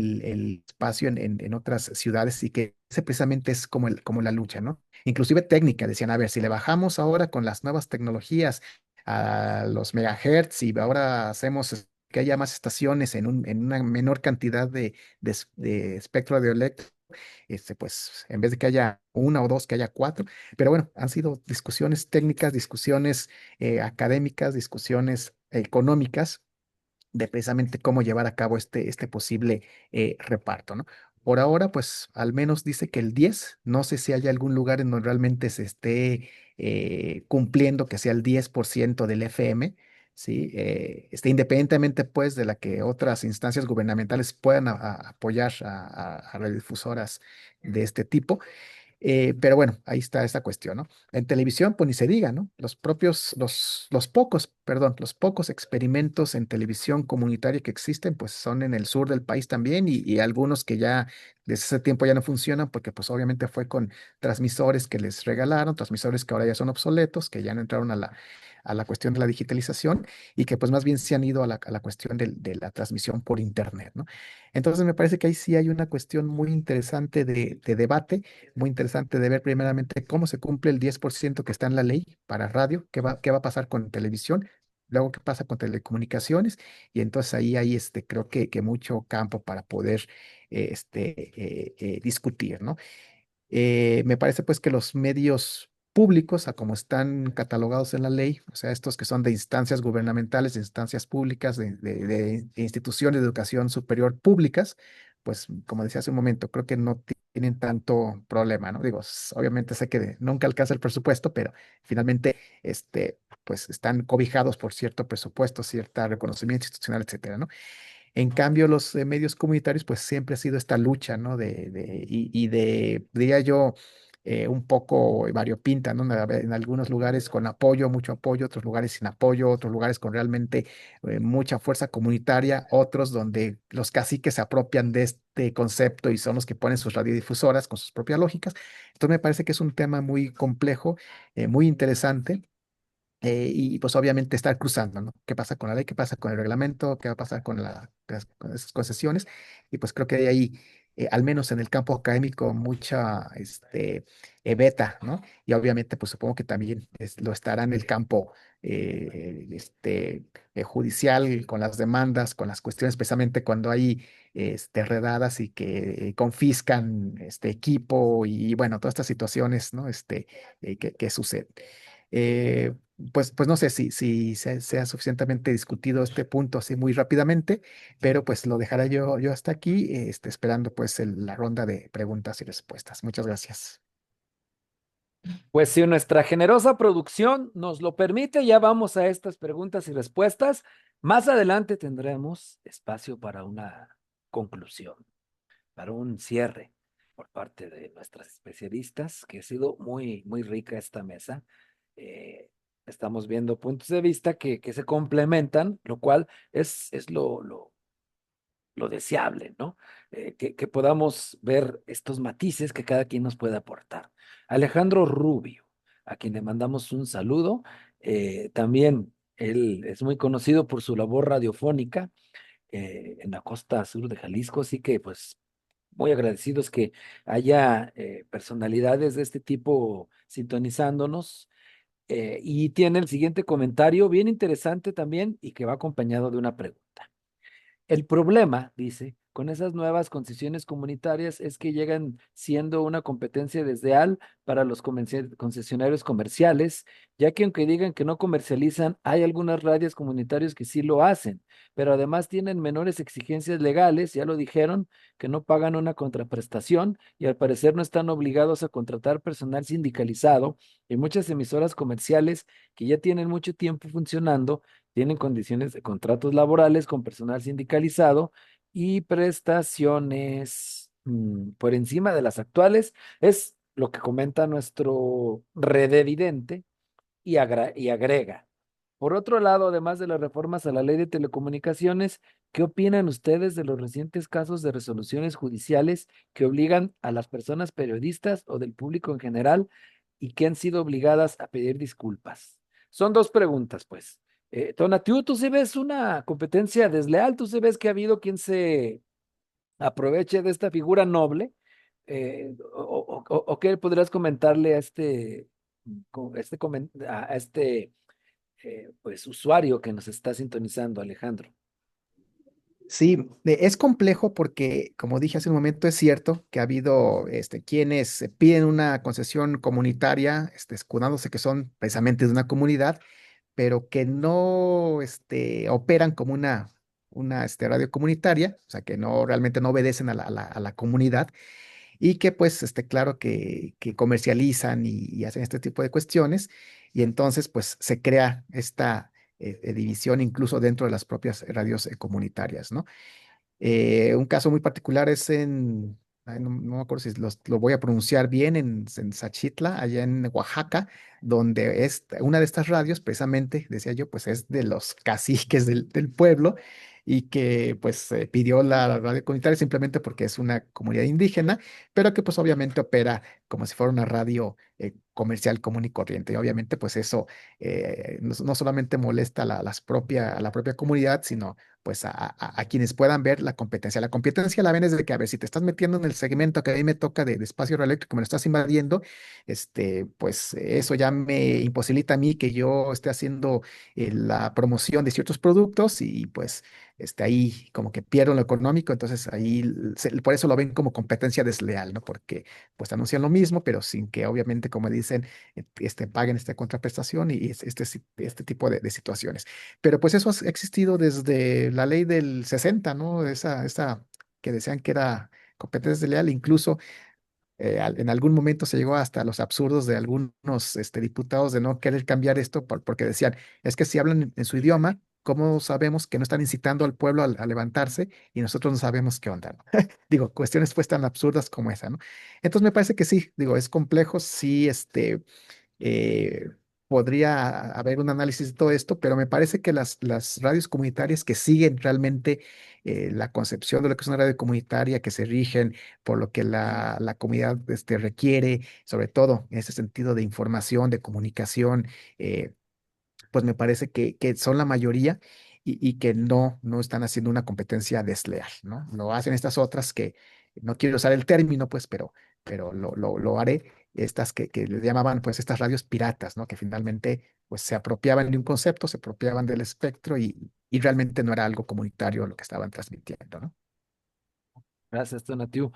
espacio en otras ciudades y que ese precisamente es como la lucha, ¿no? Inclusive técnica, decían, a ver, si le bajamos ahora con las nuevas tecnologías a los megahertz y ahora hacemos que haya más estaciones en una menor cantidad de espectro radioeléctrico, pues en vez de que haya una o dos, que haya cuatro. Pero bueno, han sido discusiones técnicas, discusiones académicas, discusiones económicas de precisamente cómo llevar a cabo este posible reparto, ¿no? Por ahora, pues al menos dice que el 10, no sé si hay algún lugar en donde realmente se esté cumpliendo que sea el 10% del FM, ¿sí? Independientemente pues de la que otras instancias gubernamentales puedan apoyar a radiodifusoras de este tipo. Pero bueno, ahí está esta cuestión, ¿no? En televisión, pues ni se diga, ¿no? Los pocos experimentos en televisión comunitaria que existen, pues son en el sur del país también y algunos que ya desde ese tiempo ya no funcionan porque pues obviamente fue con transmisores que les regalaron, transmisores que ahora ya son obsoletos, que ya no entraron a la cuestión de la digitalización y que pues más bien se han ido a la cuestión de la transmisión por internet, ¿no? Entonces me parece que ahí sí hay una cuestión muy interesante de debate, muy interesante de ver primeramente cómo se cumple el 10% que está en la ley para radio, qué va a pasar con televisión, luego qué pasa con telecomunicaciones, y entonces ahí hay creo que mucho campo para poder discutir, ¿no? Me parece pues que los medios públicos, a como están catalogados en la ley, o sea, estos que son de instancias gubernamentales, de instancias públicas, de instituciones de educación superior públicas, pues como decía hace un momento, creo que no tienen tanto problema, ¿no? Digo, obviamente sé que nunca alcanza el presupuesto, pero finalmente, pues están cobijados por cierto presupuesto, cierto reconocimiento institucional, etcétera, ¿no? En cambio, los medios comunitarios, pues siempre ha sido esta lucha, ¿no? Diría yo, un poco variopinta, ¿no? En algunos lugares con apoyo, mucho apoyo, otros lugares sin apoyo, otros lugares con realmente mucha fuerza comunitaria, otros donde los caciques se apropian de este concepto y son los que ponen sus radiodifusoras con sus propias lógicas. Entonces me parece que es un tema muy complejo, muy interesante y pues obviamente estar cruzando, ¿no? ¿Qué pasa con la ley? ¿Qué pasa con el reglamento? ¿Qué va a pasar con esas concesiones? Y pues creo que hay ahí, al menos en el campo académico, mucha beta, ¿no? Y obviamente pues supongo que también lo estará en el campo judicial, con las demandas, con las cuestiones, especialmente cuando hay redadas y que confiscan este equipo y bueno, todas estas situaciones, ¿no? Que suceden. Eh, pues no sé si sea suficientemente discutido este punto así muy rápidamente, pero pues lo dejaré yo hasta aquí, esperando pues la ronda de preguntas y respuestas. Muchas gracias. Pues si nuestra generosa producción nos lo permite, ya vamos a estas preguntas y respuestas. Más adelante tendremos espacio para una conclusión, para un cierre por parte de nuestras especialistas, que ha sido muy, muy rica esta mesa. Eh, Estamos viendo puntos de vista que se complementan, lo cual es lo deseable, ¿no? Que podamos ver estos matices que cada quien nos puede aportar. Alejandro Rubio, a quien le mandamos un saludo, también él es muy conocido por su labor radiofónica en la costa sur de Jalisco, así que pues muy agradecidos que haya personalidades de este tipo sintonizándonos. Y tiene el siguiente comentario bien interesante también y que va acompañado de una pregunta. El problema, dice, con esas nuevas concesiones comunitarias es que llegan siendo una competencia desleal para los concesionarios comerciales, ya que aunque digan que no comercializan, hay algunas radios comunitarias que sí lo hacen, pero además tienen menores exigencias legales, ya lo dijeron, que no pagan una contraprestación y al parecer no están obligados a contratar personal sindicalizado y muchas emisoras comerciales que ya tienen mucho tiempo funcionando tienen condiciones de contratos laborales con personal sindicalizado y prestaciones por encima de las actuales. Es lo que comenta nuestro redevidente y agrega. Por otro lado, además de las reformas a la ley de telecomunicaciones, ¿qué opinan ustedes de los recientes casos de resoluciones judiciales que obligan a las personas periodistas o del público en general y que han sido obligadas a pedir disculpas? Son dos preguntas, pues. Tonatiuh, ¿tú sí ves una competencia desleal? ¿Tú sí ves que ha habido quien se aproveche de esta figura noble? ¿O qué podrías comentarle a este pues, usuario que nos está sintonizando, Alejandro? Sí, es complejo porque, como dije hace un momento, es cierto que ha habido quienes piden una concesión comunitaria, escudándose que son precisamente de una comunidad, pero que no operan como una radio comunitaria, o sea, que no realmente no obedecen a la comunidad y que pues claro que comercializan y hacen este tipo de cuestiones y entonces pues se crea división incluso dentro de las propias radios comunitarias, ¿no? Un caso muy particular es no me acuerdo si lo voy a pronunciar bien, en Xachitla, allá en Oaxaca, donde una de estas radios, precisamente, decía yo, pues es de los caciques del pueblo y que pues pidió la radio comunitaria simplemente porque es una comunidad indígena, pero que pues obviamente opera como si fuera una radio comercial común y corriente. Y obviamente pues eso no solamente molesta a la propia comunidad, sino pues a quienes puedan ver la competencia. La competencia la ven desde que, a ver, si te estás metiendo en el segmento que a mí me toca de espacio radioeléctrico, me lo estás invadiendo, pues eso ya me imposibilita a mí que yo esté haciendo la promoción de ciertos productos y pues ahí como que pierdo lo económico, entonces ahí por eso lo ven como competencia desleal, ¿no? Porque pues anuncian lo mismo, pero sin que obviamente, como dicen, paguen esta contraprestación y este tipo de situaciones. Pero pues eso ha existido desde la ley del 60, ¿no? Esa que decían que era competencia desleal, incluso en algún momento se llegó hasta los absurdos de algunos diputados de no querer cambiar esto porque decían, es que si hablan en su idioma, ¿cómo sabemos que no están incitando al pueblo a levantarse y nosotros no sabemos qué onda, ¿no? Digo, cuestiones pues tan absurdas como esa, ¿no? Entonces me parece que sí, digo, es complejo, sí, eh, podría haber un análisis de todo esto, pero me parece que las radios comunitarias que siguen realmente la concepción de lo que es una radio comunitaria, que se rigen por lo que la comunidad requiere, sobre todo en ese sentido de información, de comunicación, eh, pues me parece que son la mayoría y que no están haciendo una competencia desleal, ¿no? Lo hacen estas otras que no quiero usar el término, pues, pero lo haré, estas que le llamaban, pues, estas radios piratas, ¿no? Que finalmente, pues, se apropiaban de un concepto, se apropiaban del espectro y realmente no era algo comunitario lo que estaban transmitiendo, ¿no? Gracias, Tonatiu.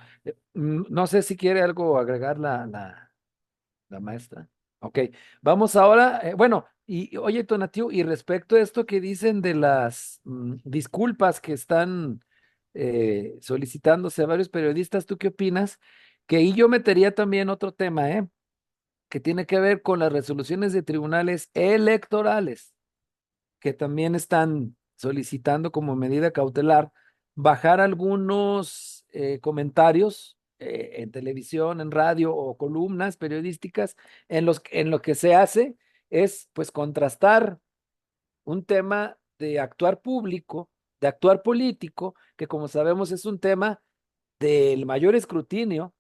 No sé si quiere algo agregar la maestra. Ok, vamos ahora, bueno, oye, Tonatiu, y respecto a esto que dicen de las disculpas que están solicitándose a varios periodistas, ¿tú qué opinas? Que ahí yo metería también otro tema, que tiene que ver con las resoluciones de tribunales electorales, que también están solicitando como medida cautelar bajar algunos comentarios en televisión, en radio o columnas periodísticas en lo que se hace es pues contrastar un tema de actuar público, de actuar político, que como sabemos es un tema del mayor escrutinio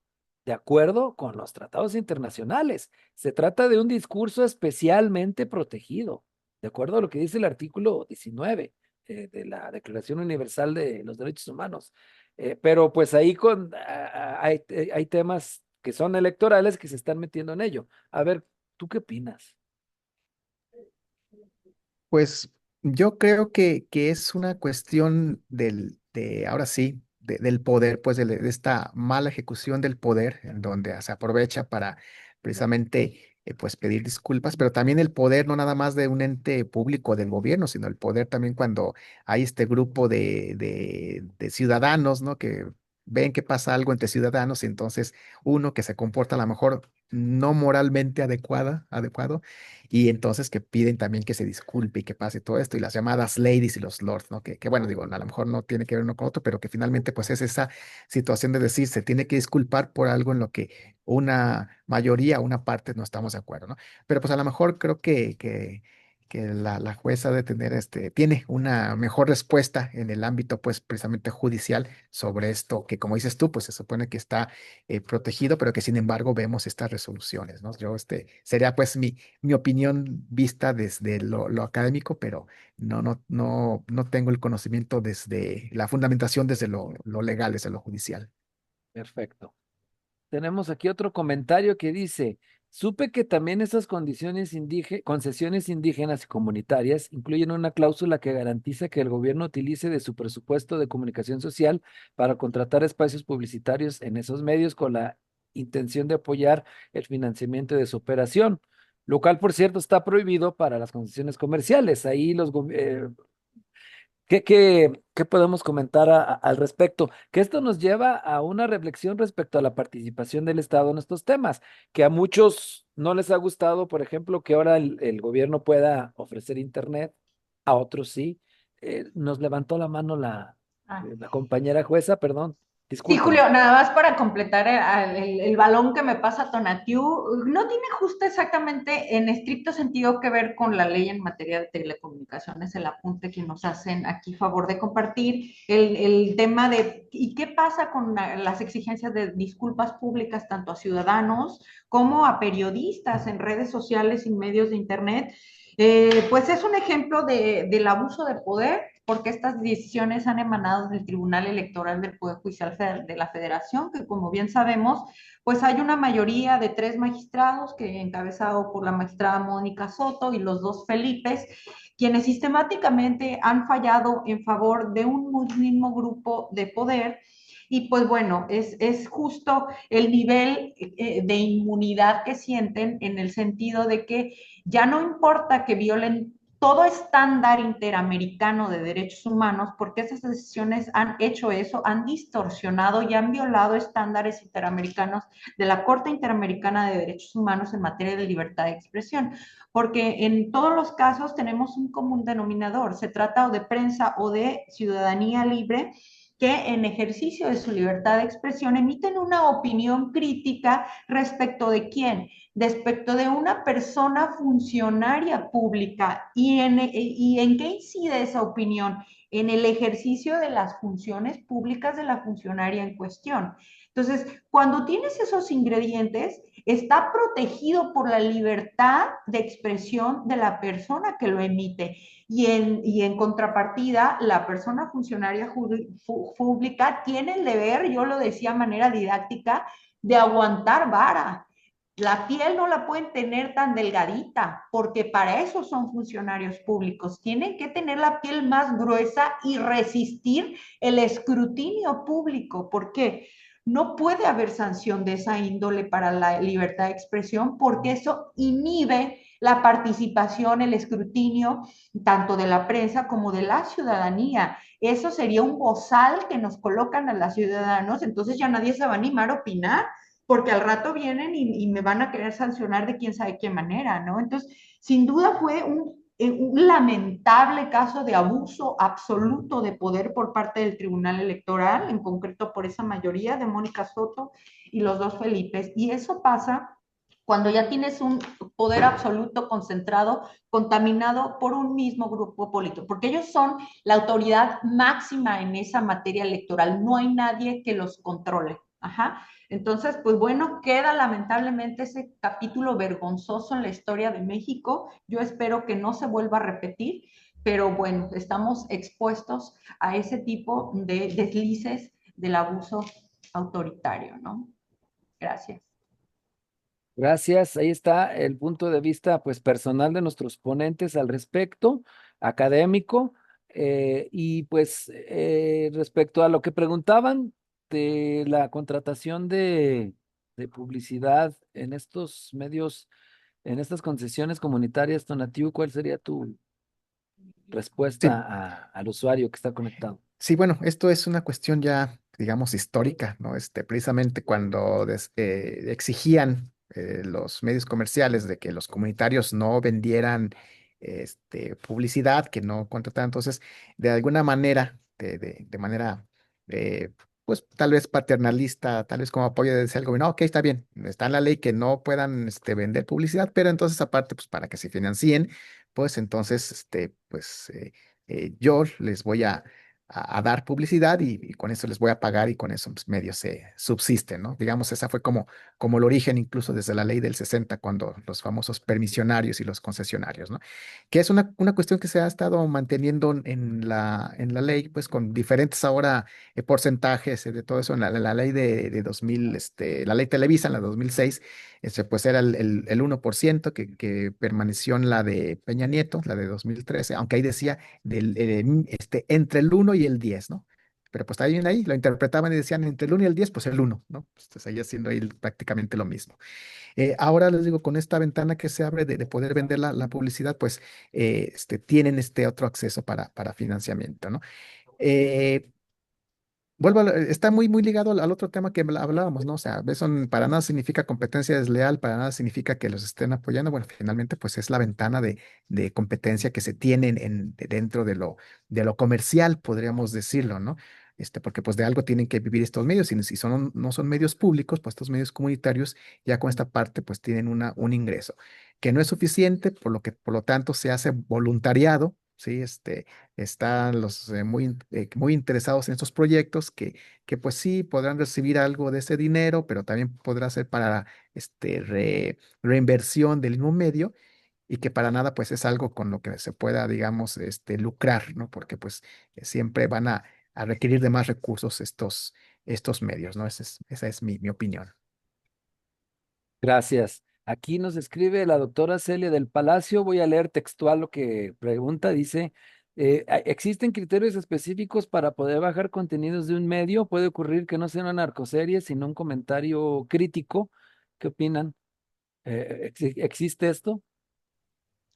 de acuerdo con los tratados internacionales. Se trata de un discurso especialmente protegido, de acuerdo a lo que dice el artículo 19 de la Declaración Universal de los Derechos Humanos. Pero pues ahí hay temas que son electorales que se están metiendo en ello. A ver, ¿tú qué opinas? Pues yo creo que es una cuestión ahora sí, del poder, pues de esta mala ejecución del poder, en donde se aprovecha para precisamente pues pedir disculpas, pero también el poder no nada más de un ente público del gobierno, sino el poder también cuando hay este grupo de ciudadanos, ¿no? Que ven que pasa algo entre ciudadanos y entonces uno que se comporta a lo mejor no moralmente adecuado y entonces que piden también que se disculpe y que pase todo esto, y las llamadas ladies y los lords, ¿no? Que bueno, digo, a lo mejor no tiene que ver uno con otro, pero que finalmente pues es esa situación de decir, se tiene que disculpar por algo en lo que una mayoría, una parte no estamos de acuerdo, ¿no? Pero pues a lo mejor creo que la jueza de tener tiene una mejor respuesta en el ámbito, pues, precisamente judicial sobre esto, que como dices tú, pues se supone que está protegido, pero que sin embargo vemos estas resoluciones, ¿no? Yo, sería pues mi opinión vista desde lo académico, pero no tengo el conocimiento desde la fundamentación desde lo legal, desde lo judicial. Perfecto. Tenemos aquí otro comentario que dice, supe que también esas concesiones indígenas y comunitarias incluyen una cláusula que garantiza que el gobierno utilice de su presupuesto de comunicación social para contratar espacios publicitarios en esos medios con la intención de apoyar el financiamiento de su operación, lo cual, por cierto, está prohibido para las concesiones comerciales. Ahí ¿qué podemos comentar al respecto? Que esto nos lleva a una reflexión respecto a la participación del Estado en estos temas, que a muchos no les ha gustado, por ejemplo, que ahora el gobierno pueda ofrecer internet a otros sí. Nos levantó la mano Ah. la compañera jueza, perdón, Sí, discúlpame. Julio, nada más para completar el balón que me pasa Tonatiu, no tiene justo exactamente en estricto sentido que ver con la ley en materia de telecomunicaciones, el apunte que nos hacen aquí favor de compartir, el tema de ¿y qué pasa con las exigencias de disculpas públicas tanto a ciudadanos como a periodistas en redes sociales y medios de internet? Pues es un ejemplo del abuso de poder, porque estas decisiones han emanado del Tribunal Electoral del Poder Judicial de la Federación, que como bien sabemos, pues hay una mayoría de 3 magistrados, que encabezado por la magistrada Mónica Soto y los 2 Felipes, quienes sistemáticamente han fallado en favor de un mismo grupo de poder. Y pues bueno, es justo el nivel de inmunidad que sienten en el sentido de que ya no importa que violen todo estándar interamericano de derechos humanos, porque esas decisiones han hecho eso, han distorsionado y han violado estándares interamericanos de la Corte Interamericana de Derechos Humanos en materia de libertad de expresión, porque en todos los casos tenemos un común denominador, se trata o de prensa o de ciudadanía libre que en ejercicio de su libertad de expresión emiten una opinión crítica respecto de quién, respecto de una persona funcionaria pública y en qué incide esa opinión en el ejercicio de las funciones públicas de la funcionaria en cuestión. Entonces, cuando tienes esos ingredientes, está protegido por la libertad de expresión de la persona que lo emite. Y en contrapartida, la persona funcionaria pública tiene el deber, yo lo decía de manera didáctica, de aguantar vara. La piel no la pueden tener tan delgadita, porque para eso son funcionarios públicos. Tienen que tener la piel más gruesa y resistir el escrutinio público. ¿Por qué? No puede haber sanción de esa índole para la libertad de expresión, porque eso inhibe la participación, el escrutinio, tanto de la prensa como de la ciudadanía. Eso sería un bozal que nos colocan a los ciudadanos, entonces ya nadie se va a animar a opinar, porque al rato vienen y me van a querer sancionar de quién sabe qué manera, ¿no? Entonces, sin duda fue un lamentable caso de abuso absoluto de poder por parte del Tribunal Electoral, en concreto por esa mayoría de Mónica Soto y los 2 Felipes. Y eso pasa cuando ya tienes un poder absoluto concentrado, contaminado por un mismo grupo político, porque ellos son la autoridad máxima en esa materia electoral, no hay nadie que los controle. Ajá. Entonces, pues bueno, queda lamentablemente ese capítulo vergonzoso en la historia de México. Yo espero que no se vuelva a repetir, pero bueno, estamos expuestos a ese tipo de deslices del abuso autoritario, ¿no? Gracias. Gracias. Ahí está el punto de vista, pues, personal de nuestros ponentes al respecto, académico, y pues respecto a lo que preguntaban de la contratación de publicidad en estos medios, en estas concesiones comunitarias, Tonatiu, ¿cuál sería tu Sí, respuesta al usuario que está conectado? sí, bueno, esto es una cuestión ya, digamos, histórica, ¿no? Precisamente cuando exigían los medios comerciales de que los comunitarios no vendieran publicidad, que no contrataran, entonces, de alguna manera, de manera, eh, pues tal vez paternalista, tal vez como apoyo de decir al gobierno, ok, está bien, está en la ley que no puedan vender publicidad, pero entonces aparte, pues para que se financien, pues entonces, yo les voy a dar publicidad y con eso les voy a pagar y con eso pues, medio se subsisten, ¿no? Digamos, esa fue como el origen incluso desde la ley del 60 cuando los famosos permisionarios y los concesionarios, ¿no? Que es una cuestión que se ha estado manteniendo en la ley, pues con diferentes ahora porcentajes de todo eso. En la ley de 2000, la ley Televisa en la 2006, pues era el 1% que permaneció en la de Peña Nieto, la de 2013, aunque ahí decía entre el 1 y el 10, ¿no? Pero pues ahí lo interpretaban y decían entre el 1 y el 10, pues el 1, ¿no? Pues seguía siendo ahí prácticamente lo mismo. Ahora les digo, con esta ventana que se abre de poder vender la publicidad, pues tienen este otro acceso para financiamiento, ¿no? Eh, está muy, muy ligado al otro tema que hablábamos, ¿no? O sea, eso para nada significa competencia desleal, para nada significa que los estén apoyando. Bueno, finalmente, pues es la ventana de competencia que se tienen dentro de lo comercial, podríamos decirlo, ¿no? Porque pues de algo tienen que vivir estos medios, y si no son medios públicos, pues estos medios comunitarios ya con esta parte pues tienen un ingreso, que no es suficiente, por lo tanto se hace voluntariado, ¿sí? Están los muy interesados en estos proyectos que pues sí podrán recibir algo de ese dinero, pero también podrá ser para reinversión del mismo medio, y que para nada pues es algo con lo que se pueda, digamos, lucrar, ¿no? Porque pues siempre van a requerir de más recursos estos medios, ¿no? Esa es mi opinión. Gracias. Aquí nos escribe la doctora Celia del Palacio. Voy a leer textual lo que pregunta. Dice, ¿existen criterios específicos para poder bajar contenidos de un medio? Puede ocurrir que no sea una narcoserie, sino un comentario crítico. ¿Qué opinan? ¿Existe esto?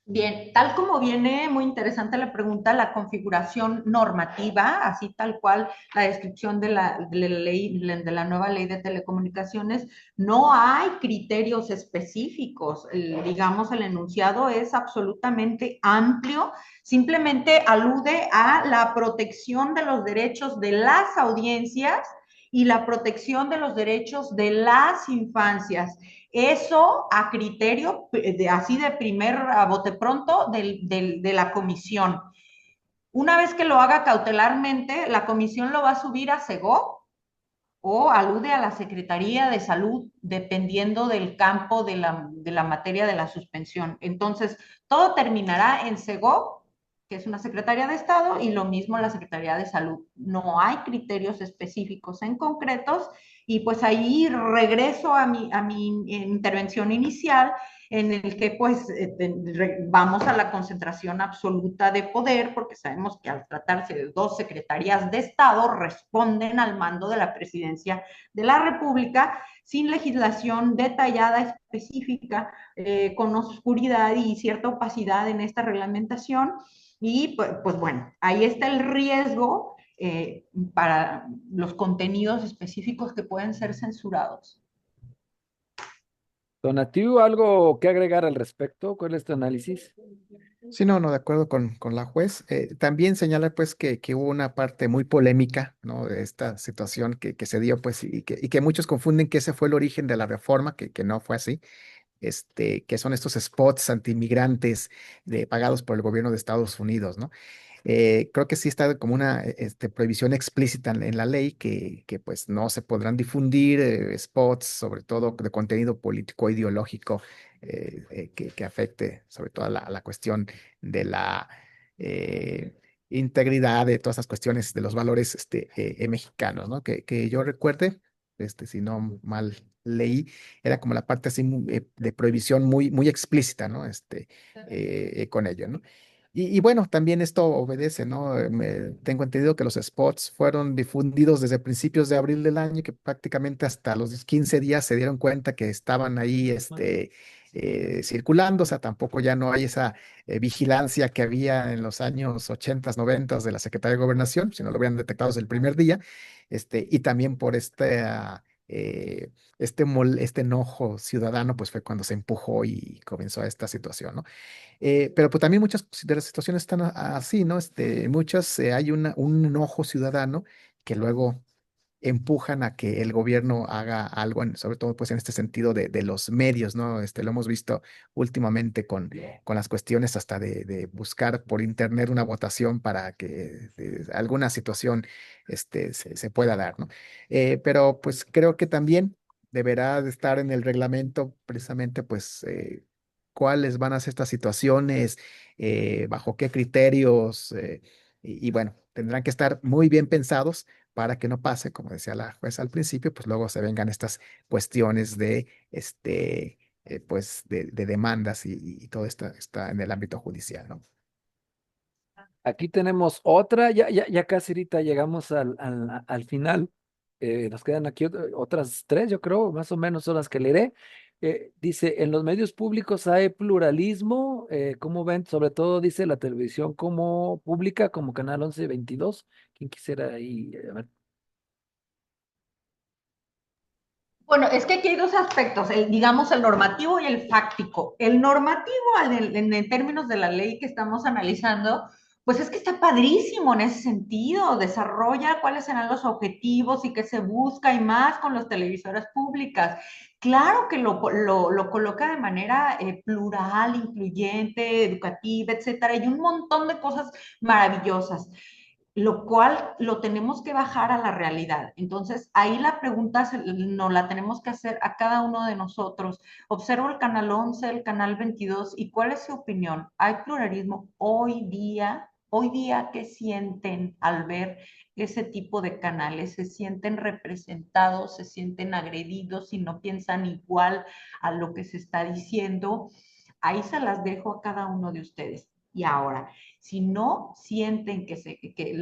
Bien, tal como viene, muy interesante la pregunta, la configuración normativa, así tal cual la descripción de la ley, de la nueva ley de telecomunicaciones, no hay criterios específicos. Digamos, el enunciado es absolutamente amplio, simplemente alude a la protección de los derechos de las audiencias y la protección de los derechos de las infancias. Eso a criterio, así de primer a bote pronto, de la comisión. Una vez que lo haga cautelarmente, la comisión lo va a subir a SEGO o alude a la Secretaría de Salud, dependiendo del campo de la materia de la suspensión. Entonces, todo terminará en SEGO, que es una Secretaría de Estado, y lo mismo la Secretaría de Salud. No hay criterios específicos en concretos, y pues ahí regreso a mi intervención inicial, en el que pues vamos a la concentración absoluta de poder, porque sabemos que al tratarse de dos secretarías de Estado, responden al mando de la presidencia de la República, sin legislación detallada, específica, con oscuridad y cierta opacidad en esta reglamentación. Y pues bueno, ahí está el riesgo para los contenidos específicos que pueden ser censurados. Donativo, ¿algo que agregar al respecto? ¿Cuál es tu análisis? Sí, no, de acuerdo con la juez. También señala pues que hubo una parte muy polémica, ¿no? De esta situación que se dio, pues, y que muchos confunden que ese fue el origen de la reforma, que no fue así. Que son estos spots antimigrantes pagados por el gobierno de Estados Unidos, ¿no? Creo que sí está como una prohibición explícita en la ley, que pues no se podrán difundir spots, sobre todo de contenido político e ideológico, que afecte sobre todo a la cuestión de la integridad de todas esas cuestiones de los valores mexicanos, ¿no? Que yo recuerde, si no mal leí, era como la parte así de prohibición muy, muy explícita, ¿no? Con ello, ¿no? Y bueno, también esto obedece, ¿no? Tengo entendido que los spots fueron difundidos desde principios de abril del año, que prácticamente hasta los 15 días se dieron cuenta que estaban ahí circulando. O sea, tampoco ya no hay esa vigilancia que había en los años 80, 90 de la Secretaría de Gobernación, sino lo habían detectado desde el primer día. Y también por este enojo ciudadano, pues fue cuando se empujó y comenzó esta situación, ¿no? Pero pues también muchas de las situaciones están así, ¿no? Muchas hay un enojo ciudadano que luego empujan a que el gobierno haga algo, sobre todo pues en este sentido de los medios, ¿no? Lo hemos visto últimamente con las cuestiones hasta de buscar por internet una votación para que alguna situación se pueda dar, ¿no? Pero pues creo que también deberá de estar en el reglamento precisamente pues cuáles van a ser estas situaciones, bajo qué criterios, y bueno, tendrán que estar muy bien pensados para que no pase, como decía la jueza al principio, pues luego se vengan estas cuestiones pues de demandas, y todo esto está en el ámbito judicial, ¿no? Aquí tenemos otra, ya casi ahorita llegamos al final. Nos quedan aquí otras tres, yo creo, más o menos son las que leeré. Dice, en los medios públicos hay pluralismo, ¿cómo ven? Sobre todo dice la televisión como pública, como Canal 11 22. ¿Quién quisiera ahí? A ver. Bueno, es que aquí hay dos aspectos, digamos el normativo y el fáctico. El normativo, en términos de la ley que estamos analizando, pues es que está padrísimo en ese sentido, desarrolla cuáles serán los objetivos y qué se busca y más con las televisoras públicas. Claro que lo coloca de manera plural, incluyente, educativa, etcétera, y un montón de cosas maravillosas, lo cual lo tenemos que bajar a la realidad. Entonces, ahí la pregunta no la tenemos que hacer a cada uno de nosotros. Observo el canal 11, el canal 22, y ¿cuál es su opinión? ¿Hay pluralismo hoy día? Hoy día, ¿qué sienten al ver ese tipo de canales? ¿Se sienten representados? ¿Se sienten agredidos si no piensan igual a lo que se está diciendo? Ahí se las dejo a cada uno de ustedes. Y ahora, si no sienten que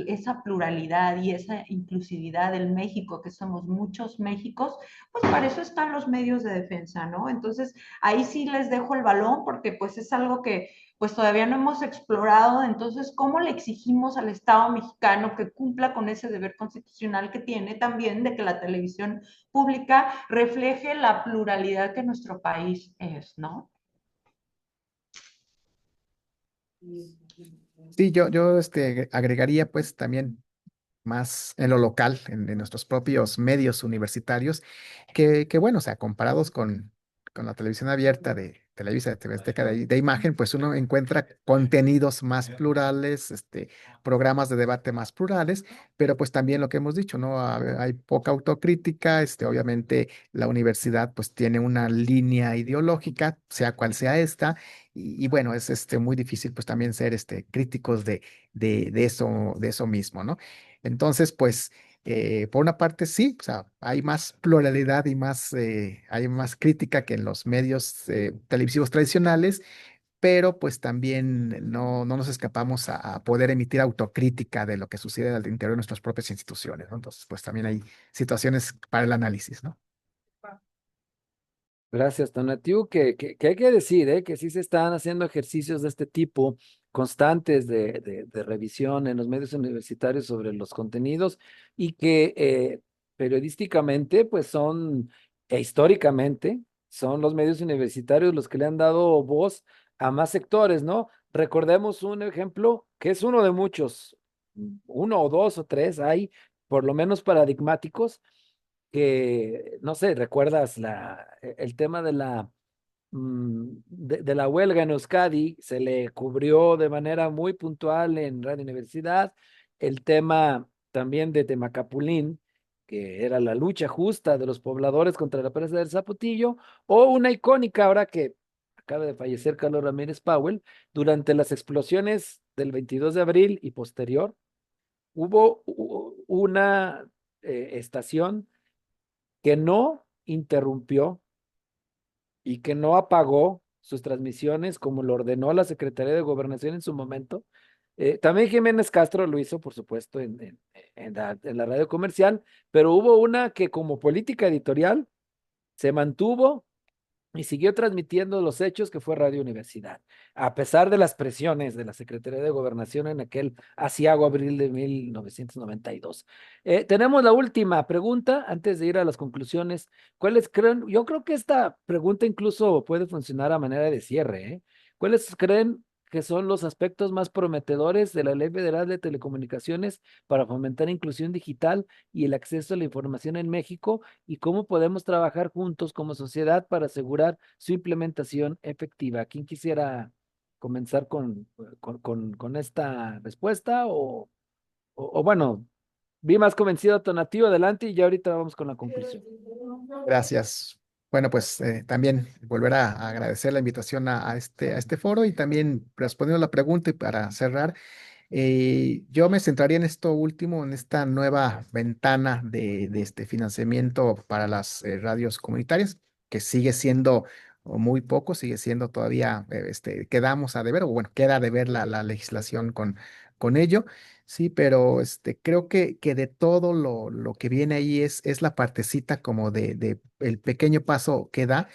esa pluralidad y esa inclusividad del México, que somos muchos Méxicos, pues para eso están los medios de defensa, ¿no? Entonces, ahí sí les dejo el balón porque pues es algo que pues todavía no hemos explorado. Entonces, ¿cómo le exigimos al Estado mexicano que cumpla con ese deber constitucional que tiene también de que la televisión pública refleje la pluralidad que nuestro país es, ¿no? Sí, yo agregaría pues también más en lo local, en nuestros propios medios universitarios, que bueno, o sea, comparados con la televisión abierta de Televisa, de TV Azteca, de imagen, pues uno encuentra contenidos más plurales, programas de debate más plurales, pero pues también lo que hemos dicho, ¿no? Hay poca autocrítica, obviamente la universidad pues tiene una línea ideológica, sea cual sea esta, y bueno, es muy difícil pues también ser críticos de eso mismo, ¿no? Entonces, pues, por una parte sí, o sea, hay más pluralidad y hay más crítica que en los medios televisivos tradicionales, pero pues también no nos escapamos a poder emitir autocrítica de lo que sucede al interior de nuestras propias instituciones, ¿no? Entonces, pues también hay situaciones para el análisis, ¿no? Gracias, Tonatiu, que hay que decir, que sí se están haciendo ejercicios de este tipo constantes de revisión en los medios universitarios sobre los contenidos y que periodísticamente, pues son, e históricamente, son los medios universitarios los que le han dado voz a más sectores, ¿no? Recordemos un ejemplo que es uno de muchos, uno o dos o tres hay, por lo menos paradigmáticos que, no sé, ¿recuerdas el tema de la huelga en Euskadi? Se le cubrió de manera muy puntual en Radio Universidad. El tema también de Temacapulín, que era la lucha justa de los pobladores contra la presa del Zapotillo, o una icónica ahora que acaba de fallecer Carlos Ramírez Powell, durante las explosiones del 22 de abril y posterior, hubo una estación que no interrumpió y que no apagó sus transmisiones como lo ordenó la Secretaría de Gobernación en su momento. También Jiménez Castro lo hizo, por supuesto, en la radio comercial, pero hubo una que como política editorial se mantuvo y siguió transmitiendo los hechos, que fue Radio Universidad, a pesar de las presiones de la Secretaría de Gobernación en aquel asiago abril de 1992. Tenemos la última pregunta antes de ir a las conclusiones. ¿Cuáles creen? Yo creo que esta pregunta incluso puede funcionar a manera de cierre, ¿eh? ¿Cuáles creen que son los aspectos más prometedores de la Ley Federal de Telecomunicaciones para fomentar inclusión digital y el acceso a la información en México? ¿Y cómo podemos trabajar juntos como sociedad para asegurar su implementación efectiva? ¿Quién quisiera comenzar con esta respuesta? O bueno, vi más convencido a Tonatiuh, adelante y ya ahorita vamos con la conclusión. Gracias. Bueno, pues también volver a agradecer la invitación a este foro y también respondiendo a la pregunta y para cerrar. Yo me centraría en esto último, en esta nueva ventana de este financiamiento para las radios comunitarias, que sigue siendo muy poco, sigue siendo todavía, quedamos a deber, o bueno, queda a deber la legislación con ello, sí, pero creo que de todo lo que viene ahí es la partecita como de el pequeño paso que da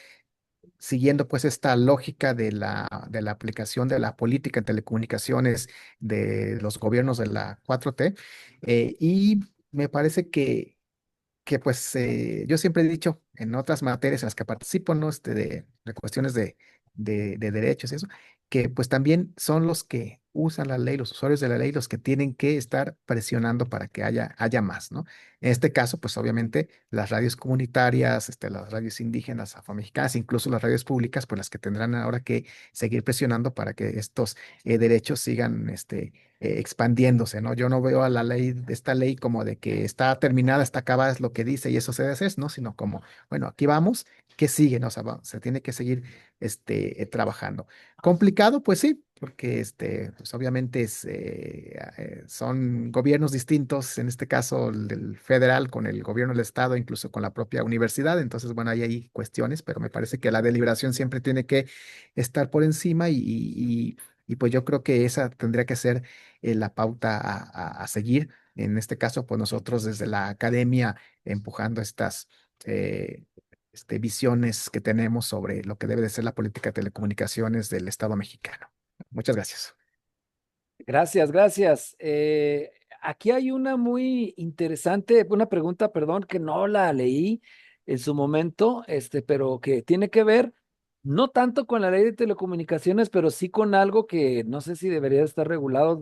siguiendo pues esta lógica de la aplicación de la política en telecomunicaciones de los gobiernos de la 4T. Y me parece que que pues yo siempre he dicho en otras materias en las que participo, ¿no? De cuestiones de derechos y eso, que pues también son los que usan la ley, los usuarios de la ley, los que tienen que estar presionando para que haya más, ¿no? En este caso, pues obviamente las radios comunitarias, las radios indígenas, afromexicanas, incluso las radios públicas, pues las que tendrán ahora que seguir presionando para que estos derechos sigan, expandiéndose, ¿no? Yo no veo a la ley, esta ley como de que está terminada, está acabada, es lo que dice y eso se debe hacer, ¿no? Sino como, bueno, aquí vamos, ¿qué sigue? ¿No? O sea, se tiene que seguir trabajando. Complicado, pues sí, porque pues obviamente son gobiernos distintos, en este caso el del federal con el gobierno del estado, incluso con la propia universidad, entonces, bueno, hay cuestiones, pero me parece que la deliberación siempre tiene que estar por encima y pues yo creo que esa tendría que ser la pauta a seguir. En este caso, pues nosotros desde la academia empujando estas visiones que tenemos sobre lo que debe de ser la política de telecomunicaciones del Estado mexicano. Muchas gracias. Gracias, gracias. Aquí hay una muy interesante, una pregunta, perdón, que no la leí en su momento, pero que tiene que ver no tanto con la ley de telecomunicaciones, pero sí con algo que no sé si debería estar regulado,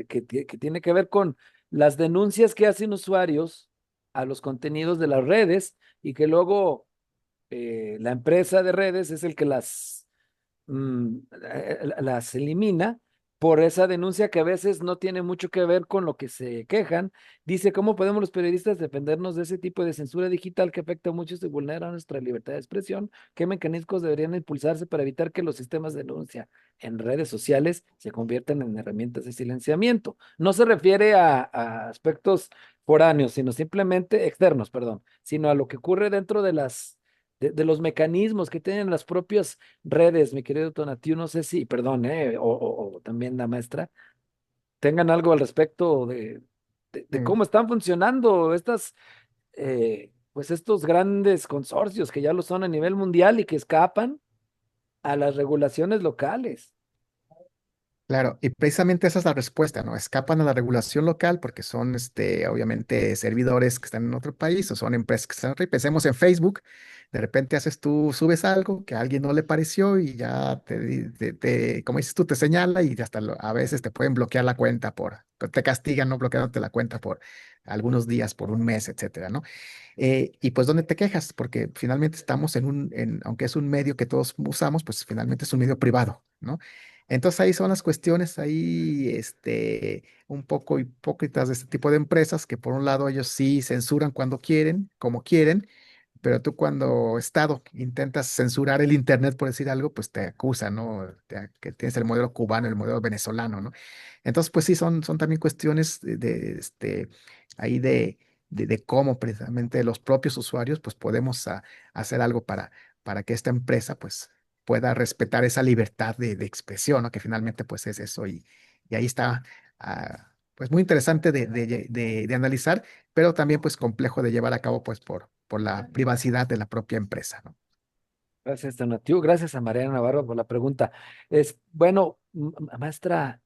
que tiene que ver con las denuncias que hacen usuarios a los contenidos de las redes y que luego la empresa de redes es el que las elimina por esa denuncia que a veces no tiene mucho que ver con lo que se quejan. Dice, ¿cómo podemos los periodistas defendernos de ese tipo de censura digital que afecta a muchos y vulnera nuestra libertad de expresión? ¿Qué mecanismos deberían impulsarse para evitar que los sistemas de denuncia en redes sociales se conviertan en herramientas de silenciamiento? No se refiere a aspectos foráneos, sino simplemente externos, perdón, sino a lo que ocurre dentro de los mecanismos que tienen las propias redes, mi querido Tonatiu, no sé si, perdón, o también la maestra, tengan algo al respecto de Mm, cómo están funcionando pues estos grandes consorcios que ya lo son a nivel mundial y que escapan a las regulaciones locales. Claro, y precisamente esa es la respuesta, ¿no? Escapan a la regulación local porque son, obviamente, servidores que están en otro país o son empresas que están en otro. Y pensemos en Facebook, de repente subes algo que a alguien no le pareció y ya como dices tú, te señala y hasta a veces te pueden bloquear la cuenta te castigan, ¿no? Bloqueándote la cuenta por algunos días, por un mes, etcétera, ¿no? Y pues, ¿dónde te quejas? Porque finalmente estamos aunque es un medio que todos usamos, pues finalmente es un medio privado, ¿no? Entonces ahí son las cuestiones ahí, un poco hipócritas de este tipo de empresas que por un lado ellos sí censuran cuando quieren, como quieren, pero tú cuando Estado intentas censurar el Internet, por decir algo, pues te acusan, ¿no? Que tienes el modelo cubano, el modelo venezolano, ¿no? Entonces, pues sí, son también cuestiones ahí de cómo precisamente los propios usuarios, pues podemos hacer algo para que esta empresa, pues pueda respetar esa libertad de expresión, ¿no? Que finalmente, pues es eso y ahí está, pues muy interesante de analizar, pero también pues complejo de llevar a cabo pues por la privacidad de la propia empresa, ¿no? Gracias, Tonatiu. Gracias a Mariana Navarro por la pregunta. Bueno, maestra,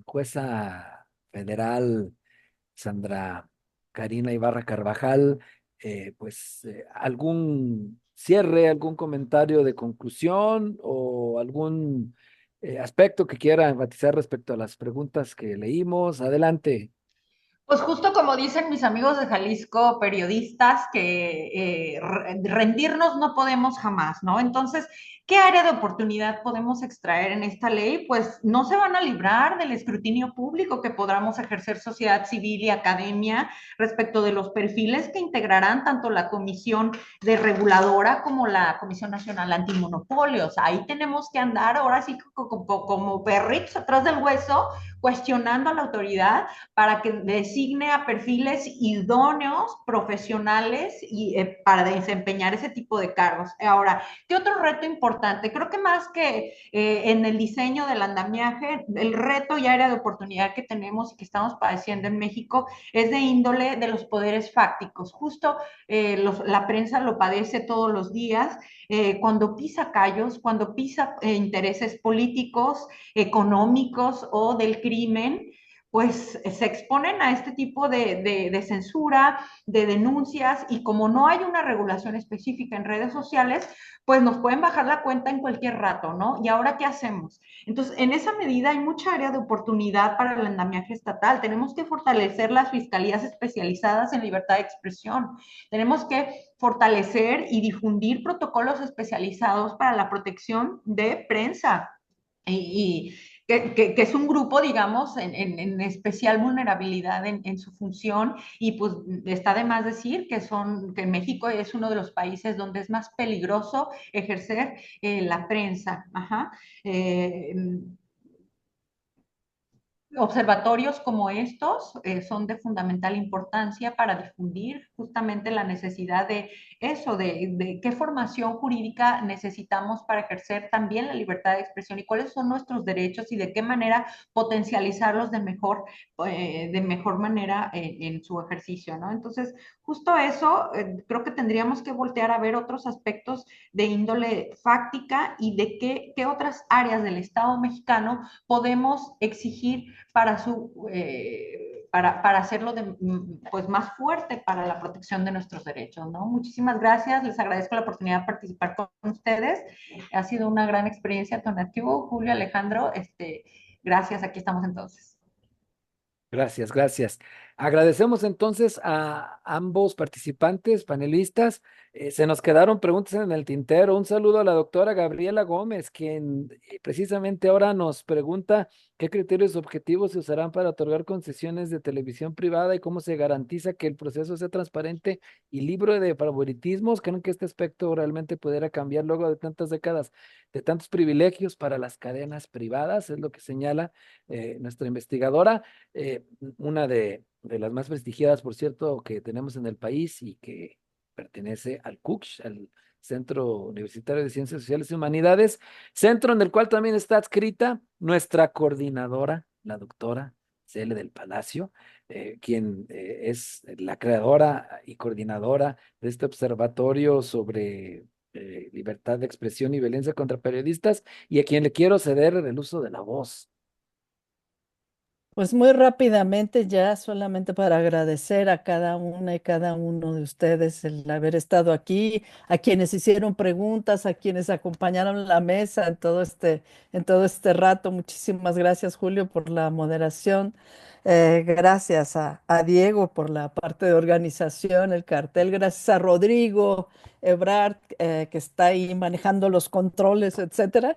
jueza federal Sandra Karina Ibarra Carvajal, algún cierre, algún comentario de conclusión o algún aspecto que quiera enfatizar respecto a las preguntas que leímos. Adelante. Pues justo como dicen mis amigos de Jalisco, periodistas, que rendirnos no podemos jamás, ¿no? Entonces, ¿qué área de oportunidad podemos extraer en esta ley? Pues no se van a librar del escrutinio público que podamos ejercer sociedad civil y academia respecto de los perfiles que integrarán tanto la Comisión de Reguladora como la Comisión Nacional Antimonopolios. Ahí tenemos que andar ahora sí como perritos atrás del hueso, cuestionando a la autoridad para que designe a perfiles idóneos, profesionales y para desempeñar ese tipo de cargos. Ahora, ¿qué otro reto importante? Creo que más que en el diseño del andamiaje, el reto y área de oportunidad que tenemos y que estamos padeciendo en México es de índole de los poderes fácticos. Justo la prensa lo padece todos los días, cuando pisa callos, cuando pisa intereses políticos, económicos o del crimen, pues se exponen a este tipo de censura, de denuncias, y como no hay una regulación específica en redes sociales, pues nos pueden bajar la cuenta en cualquier rato, ¿no? ¿Y ahora qué hacemos? Entonces, en esa medida hay mucha área de oportunidad para el andamiaje estatal. Tenemos que fortalecer las fiscalías especializadas en libertad de expresión. Tenemos que fortalecer y difundir protocolos especializados para la protección de prensa. Y que es un grupo, digamos, en especial vulnerabilidad en su función, y pues está de más decir que México es uno de los países donde es más peligroso ejercer la prensa. Ajá. Eh, Observatorios como estos son de fundamental importancia para difundir justamente la necesidad de eso, de qué formación jurídica necesitamos para ejercer también la libertad de expresión, y cuáles son nuestros derechos y de qué manera potencializarlos de mejor manera en su ejercicio, ¿no? Entonces, justo eso, creo que tendríamos que voltear a ver otros aspectos de índole fáctica y de qué otras áreas del Estado mexicano podemos exigir para hacerlo pues más fuerte para la protección de nuestros derechos, ¿no? Muchísimas gracias, les agradezco la oportunidad de participar con ustedes. Ha sido una gran experiencia, Tonatiuh, Julio, Alejandro, gracias, aquí estamos entonces. Gracias, gracias. Agradecemos entonces a ambos participantes, panelistas. Se nos quedaron preguntas en el tintero. Un saludo a la doctora Gabriela Gómez, quien precisamente ahora nos pregunta qué criterios objetivos se usarán para otorgar concesiones de televisión privada y cómo se garantiza que el proceso sea transparente y libre de favoritismos. ¿Creen que este aspecto realmente pudiera cambiar luego de tantas décadas de tantos privilegios para las cadenas privadas? Es lo que señala nuestra investigadora. Una de las más prestigiadas, por cierto, que tenemos en el país y que pertenece al CUCH, al Centro Universitario de Ciencias Sociales y Humanidades, centro en el cual también está adscrita nuestra coordinadora, la doctora Cele del Palacio, quien es la creadora y coordinadora de este observatorio sobre libertad de expresión y violencia contra periodistas, y a quien le quiero ceder el uso de la voz. Pues muy rápidamente ya, solamente para agradecer a cada una y cada uno de ustedes el haber estado aquí, a quienes hicieron preguntas, a quienes acompañaron la mesa en todo este rato. Muchísimas gracias, Julio, por la moderación. Gracias a Diego por la parte de organización, el cartel. Gracias a Rodrigo Ebrard, que está ahí manejando los controles, etcétera.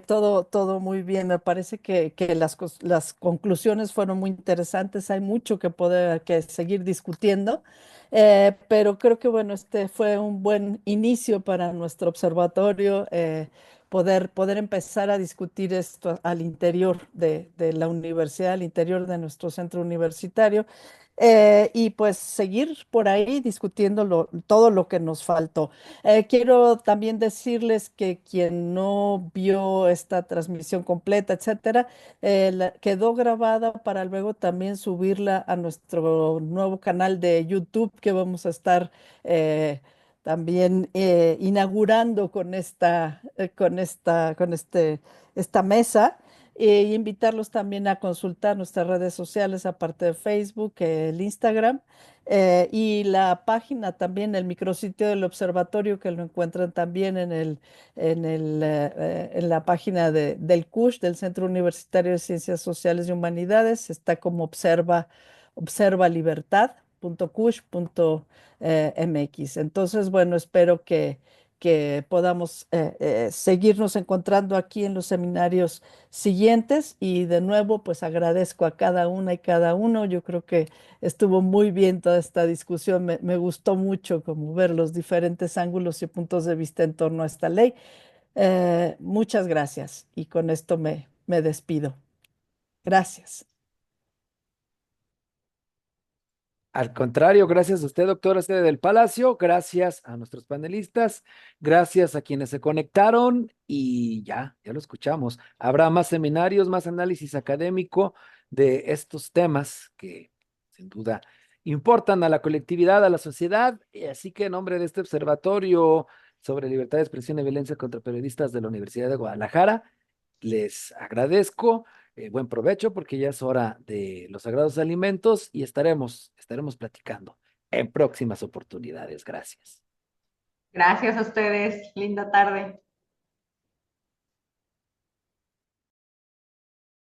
Todo muy bien. Me parece que las conclusiones fueron muy interesantes. Hay mucho que seguir discutiendo, pero creo que bueno, este fue un buen inicio para nuestro observatorio, poder empezar a discutir esto al interior de la universidad, al interior de nuestro centro universitario. Y pues seguir por ahí discutiendo todo lo que nos faltó. Quiero también decirles que quien no vio esta transmisión completa, etcétera, quedó grabada para luego también subirla a nuestro nuevo canal de YouTube, que vamos a estar también inaugurando esta mesa. Y invitarlos también a consultar nuestras redes sociales, aparte de Facebook, el Instagram, y la página también, el micrositio del observatorio, que lo encuentran también en la página del CUSH, del Centro Universitario de Ciencias Sociales y Humanidades. Está como observalibertad.cush.mx. Entonces, bueno, espero que podamos seguirnos encontrando aquí en los seminarios siguientes, y de nuevo pues agradezco a cada una y cada uno. Yo creo que estuvo muy bien toda esta discusión. Me gustó mucho como ver los diferentes ángulos y puntos de vista en torno a esta ley. Muchas gracias, y con esto me despido. Gracias. Al contrario, gracias a usted, doctora Sede del Palacio, gracias a nuestros panelistas, gracias a quienes se conectaron, y ya lo escuchamos. Habrá más seminarios, más análisis académico de estos temas que sin duda importan a la colectividad, a la sociedad, y así que en nombre de este observatorio sobre libertad de expresión y violencia contra periodistas de la Universidad de Guadalajara, les agradezco buen provecho porque ya es hora de los sagrados alimentos y estaremos platicando en próximas oportunidades. Gracias. Gracias a ustedes. Linda tarde.